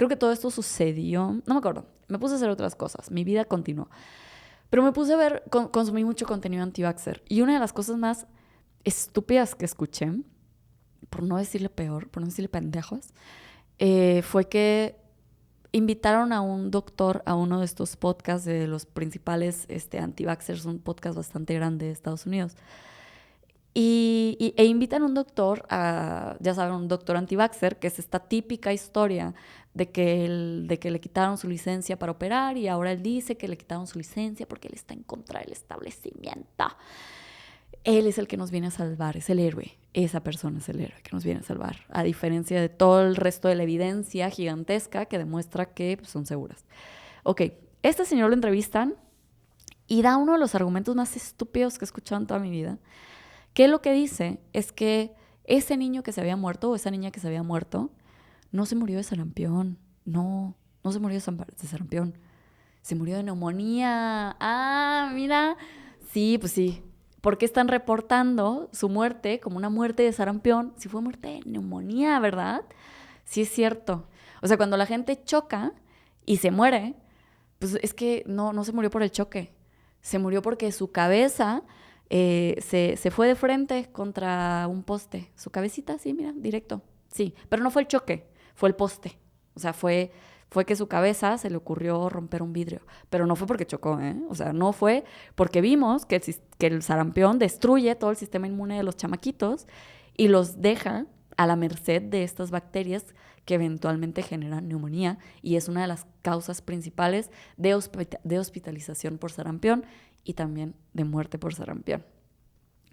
que todo esto sucedió, no me acuerdo, me puse a hacer otras cosas, mi vida continuó. Pero me puse a consumí mucho contenido anti-vaxxer. Y una de las cosas más estúpidas que escuché, por no decirle peor, por no decirle pendejos, fue que invitaron a un doctor a uno de estos podcasts de los principales anti-vaxxers, un podcast bastante grande de Estados Unidos. E invitan a un doctor, ya saben, un doctor anti-vaxxer, que es esta típica historia de que le quitaron su licencia para operar y ahora él dice que le quitaron su licencia porque él está en contra del establecimiento. Él es el que nos viene a salvar, es el héroe. Esa persona es el héroe que nos viene a salvar, a diferencia de todo el resto de la evidencia gigantesca que demuestra que pues, son seguras. Ok, este señor lo entrevistan y da uno de los argumentos más estúpidos que he escuchado en toda mi vida, que lo que dice es que ese niño que se había muerto o esa niña que se había muerto no se murió de sarampión. No se murió de sarampión. Se murió de neumonía. Ah, mira. Sí, pues sí. ¿Por qué están reportando su muerte como una muerte de sarampión si fue muerte de neumonía, verdad? Sí es cierto. O sea, cuando la gente choca y se muere, pues es que no se murió por el choque. Se murió porque su cabeza se fue de frente contra un poste. Su cabecita, sí, mira, directo. Sí, pero no fue el choque, fue el poste. O sea, fue que su cabeza se le ocurrió romper un vidrio. Pero no fue porque chocó, ¿eh? O sea, no fue porque vimos que el sarampión destruye todo el sistema inmune de los chamaquitos y los deja a la merced de estas bacterias que eventualmente generan neumonía y es una de las causas principales de hospitalización por sarampión y también de muerte por sarampión.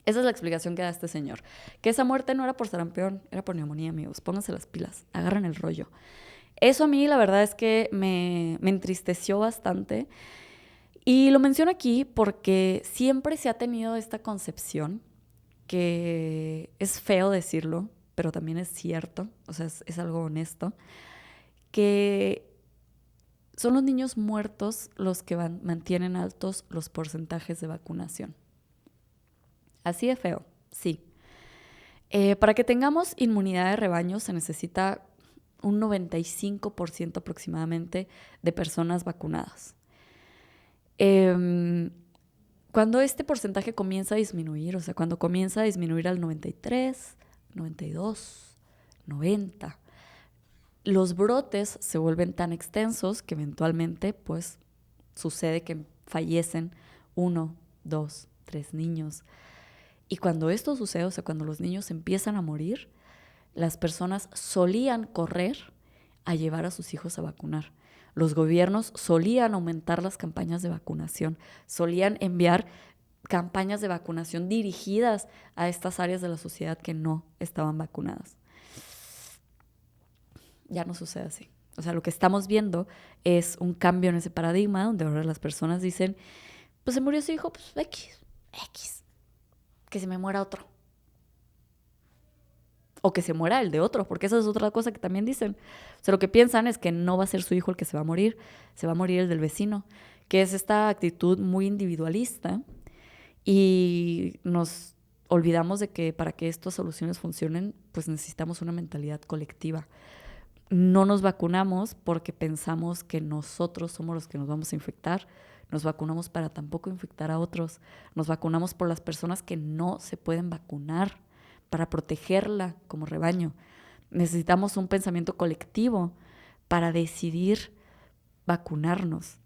Esa es la explicación que da este señor. Que esa muerte no era por sarampión, era por neumonía, amigos. Pónganse las pilas, agarren el rollo. Eso a mí la verdad es que me entristeció bastante. Y lo menciono aquí porque siempre se ha tenido esta concepción que es feo decirlo, pero también es cierto, o sea, es algo honesto, que son los niños muertos los que mantienen altos los porcentajes de vacunación. Así de feo, sí. Para que tengamos inmunidad de rebaño se necesita un 95% aproximadamente de personas vacunadas. Cuando este porcentaje comienza a disminuir, o sea, cuando comienza a disminuir al 93, 92, 90, los brotes se vuelven tan extensos que eventualmente, pues, sucede que fallecen 1, 2, 3 niños. Y cuando esto sucede, o sea, cuando los niños empiezan a morir, las personas solían correr a llevar a sus hijos a vacunar. Los gobiernos solían aumentar las campañas de vacunación, solían enviar campañas de vacunación dirigidas a estas áreas de la sociedad que no estaban vacunadas. Ya no sucede así. O sea, lo que estamos viendo es un cambio en ese paradigma donde ahora las personas dicen, pues se murió su hijo, pues X, que se me muera otro. O que se muera el de otro, porque esa es otra cosa que también dicen. O sea, lo que piensan es que no va a ser su hijo el que se va a morir el del vecino, que es esta actitud muy individualista y nos olvidamos de que para que estas soluciones funcionen, pues necesitamos una mentalidad colectiva. No nos vacunamos porque pensamos que nosotros somos los que nos vamos a infectar. Nos vacunamos para tampoco infectar a otros. Nos vacunamos por las personas que no se pueden vacunar, para protegerla como rebaño. Necesitamos un pensamiento colectivo para decidir vacunarnos.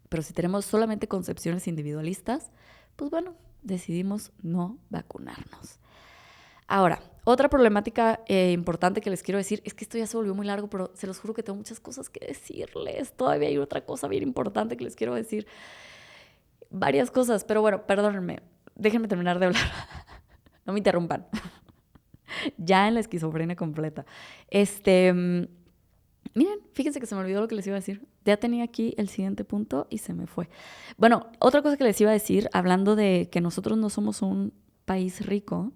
Pero si tenemos solamente concepciones individualistas, pues bueno, decidimos no vacunarnos. Ahora, otra problemática importante que les quiero decir, es que esto ya se volvió muy largo, pero se los juro que tengo muchas cosas que decirles. Todavía hay otra cosa bien importante que les quiero decir. Varias cosas, pero bueno, perdónenme. Déjenme terminar de hablar. No me interrumpan. Ya en la esquizofrenia completa. Miren, fíjense que se me olvidó lo que les iba a decir. Ya tenía aquí el siguiente punto y se me fue. Bueno, otra cosa que les iba a decir, hablando de que nosotros no somos un país rico,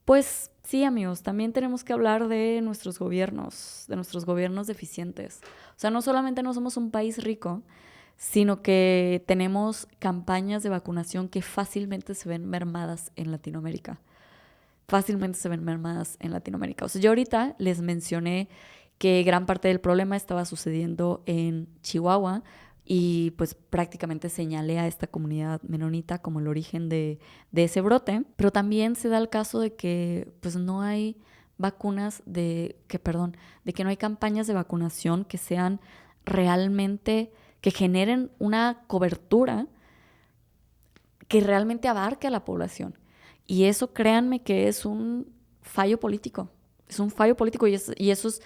pues sí, amigos, también tenemos que hablar de nuestros gobiernos deficientes. O sea, no solamente no somos un país rico, sino que tenemos campañas de vacunación que fácilmente se ven mermadas en Latinoamérica. O sea, yo ahorita les mencioné que gran parte del problema estaba sucediendo en Chihuahua y pues prácticamente señalé a esta comunidad menonita como el origen de ese brote, pero también se da el caso de que pues no hay vacunas, de que no hay campañas de vacunación que sean realmente, que generen una cobertura que realmente abarque a la población. Y eso, créanme que es un fallo político. Es un fallo político y eso es,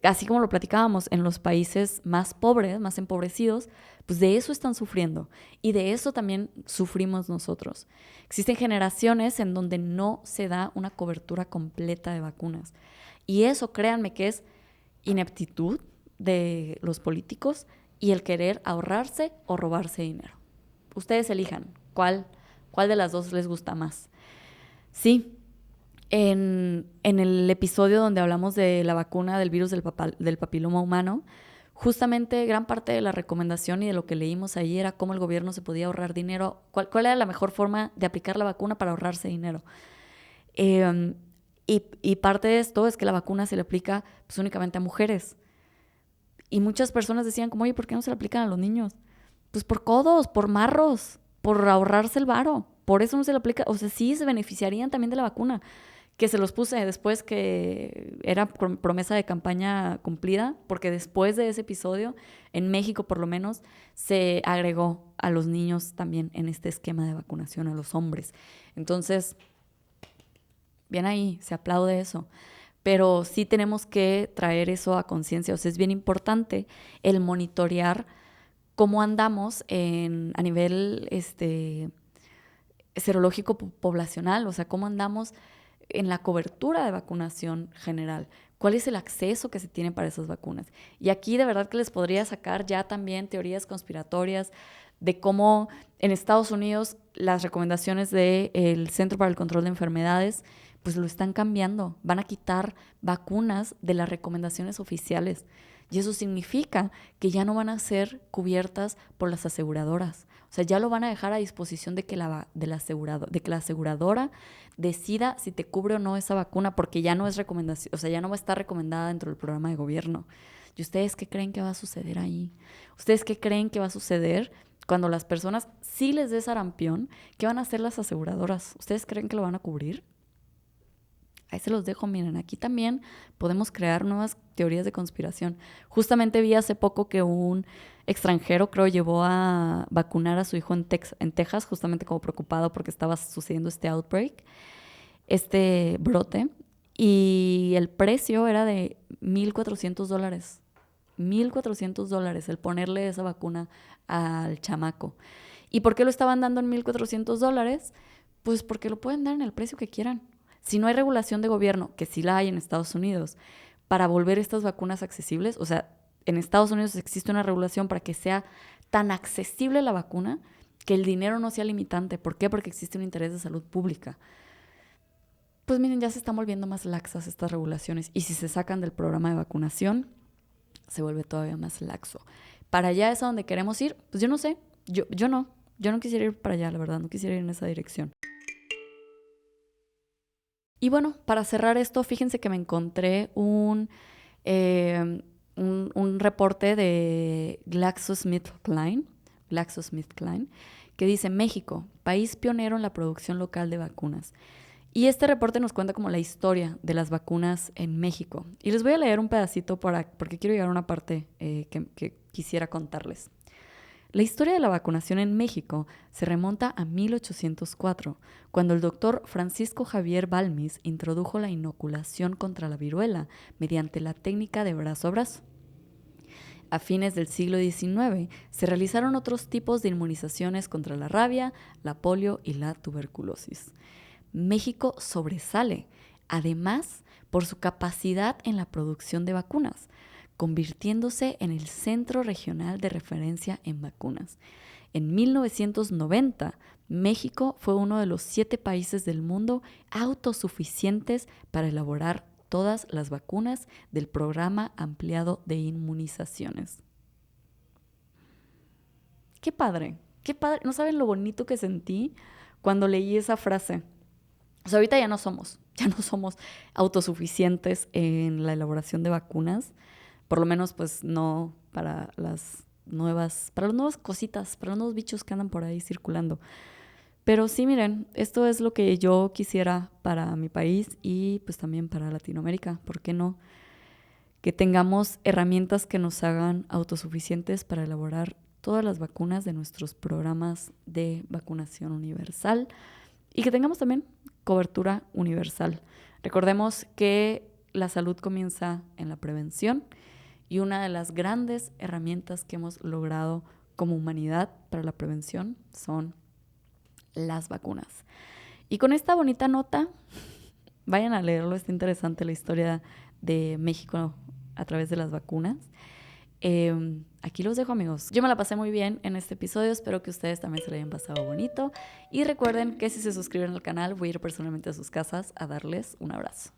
así como lo platicábamos, en los países más pobres, más empobrecidos, pues de eso están sufriendo. Y de eso también sufrimos nosotros. Existen generaciones en donde no se da una cobertura completa de vacunas. Y eso, créanme que es ineptitud de los políticos y el querer ahorrarse o robarse dinero. Ustedes elijan cuál de las dos les gusta más. Sí, En el episodio donde hablamos de la vacuna del virus del papiloma humano, justamente gran parte de la recomendación y de lo que leímos ahí era cómo el gobierno se podía ahorrar dinero, cuál era la mejor forma de aplicar la vacuna para ahorrarse dinero. Y parte de esto es que la vacuna se le aplica pues, únicamente a mujeres. Y muchas personas decían como, oye, ¿por qué no se le aplican a los niños? Pues por codos, por marros, por ahorrarse el varo. Por eso no se le aplica. O sea, sí se beneficiarían también de la vacuna. Que se los puse después que era promesa de campaña cumplida, porque después de ese episodio, en México por lo menos, se agregó a los niños también en este esquema de vacunación, a los hombres. Entonces, bien ahí, se aplaude eso. Pero sí tenemos que traer eso a conciencia. O sea, es bien importante el monitorear cómo andamos a nivel serológico poblacional, o sea, cómo andamos en la cobertura de vacunación general. ¿Cuál es el acceso que se tiene para esas vacunas? Y aquí de verdad que les podría sacar ya también teorías conspiratorias de cómo en Estados Unidos las recomendaciones del Centro para el Control de Enfermedades pues lo están cambiando. Van a quitar vacunas de las recomendaciones oficiales. Y eso significa que ya no van a ser cubiertas por las aseguradoras. O sea, ya lo van a dejar a disposición de que la aseguradora decida si te cubre o no esa vacuna, porque ya no es recomendación, o sea, ya no va a estar recomendada dentro del programa de gobierno. ¿Y ustedes qué creen que va a suceder ahí? ¿Ustedes qué creen que va a suceder cuando las personas sí les dé sarampión? ¿Qué van a hacer las aseguradoras? ¿Ustedes creen que lo van a cubrir? Ahí se los dejo, miren, aquí también podemos crear nuevas teorías de conspiración. Justamente vi hace poco que un extranjero, creo, llevó a vacunar a su hijo en Texas, justamente como preocupado porque estaba sucediendo este outbreak, este brote, y el precio era de $1,400. $1,400 el ponerle esa vacuna al chamaco. ¿Y por qué lo estaban dando en $1,400? Pues porque lo pueden dar en el precio que quieran. Si no hay regulación de gobierno, que sí la hay en Estados Unidos, para volver estas vacunas accesibles, o sea, en Estados Unidos existe una regulación para que sea tan accesible la vacuna que el dinero no sea limitante. ¿Por qué? Porque existe un interés de salud pública. Pues miren, ya se están volviendo más laxas estas regulaciones y si se sacan del programa de vacunación, se vuelve todavía más laxo. ¿Para allá es a donde queremos ir? Pues yo no sé, yo no quisiera ir para allá, la verdad, no quisiera ir en esa dirección. Y bueno, para cerrar esto, fíjense que me encontré un reporte de GlaxoSmithKline, que dice México, país pionero en la producción local de vacunas. Y este reporte nos cuenta como la historia de las vacunas en México. Y les voy a leer un pedacito porque quiero llegar a una parte que quisiera contarles. La historia de la vacunación en México se remonta a 1804, cuando el doctor Francisco Javier Balmis introdujo la inoculación contra la viruela mediante la técnica de brazo a brazo. A fines del siglo XIX se realizaron otros tipos de inmunizaciones contra la rabia, la polio y la tuberculosis. México sobresale, además, por su capacidad en la producción de vacunas, convirtiéndose en el centro regional de referencia en vacunas. En 1990, México fue uno de los 7 países del mundo autosuficientes para elaborar todas las vacunas del programa ampliado de inmunizaciones. ¡Qué padre! ¡Qué padre! ¿No saben lo bonito que sentí cuando leí esa frase? O sea, ahorita ya no somos autosuficientes en la elaboración de vacunas, por lo menos pues no para las nuevas cositas, para los nuevos bichos que andan por ahí circulando. Pero sí, miren, esto es lo que yo quisiera para mi país y pues también para Latinoamérica, ¿por qué no? Que tengamos herramientas que nos hagan autosuficientes para elaborar todas las vacunas de nuestros programas de vacunación universal y que tengamos también cobertura universal. Recordemos que la salud comienza en la prevención y una de las grandes herramientas que hemos logrado como humanidad para la prevención son las vacunas. Y con esta bonita nota, vayan a leerlo, está interesante la historia de México a través de las vacunas. Aquí los dejo, amigos. Yo me la pasé muy bien en este episodio. Espero que ustedes también se lo hayan pasado bonito. Y recuerden que si se suscriben al canal, voy a ir personalmente a sus casas a darles un abrazo.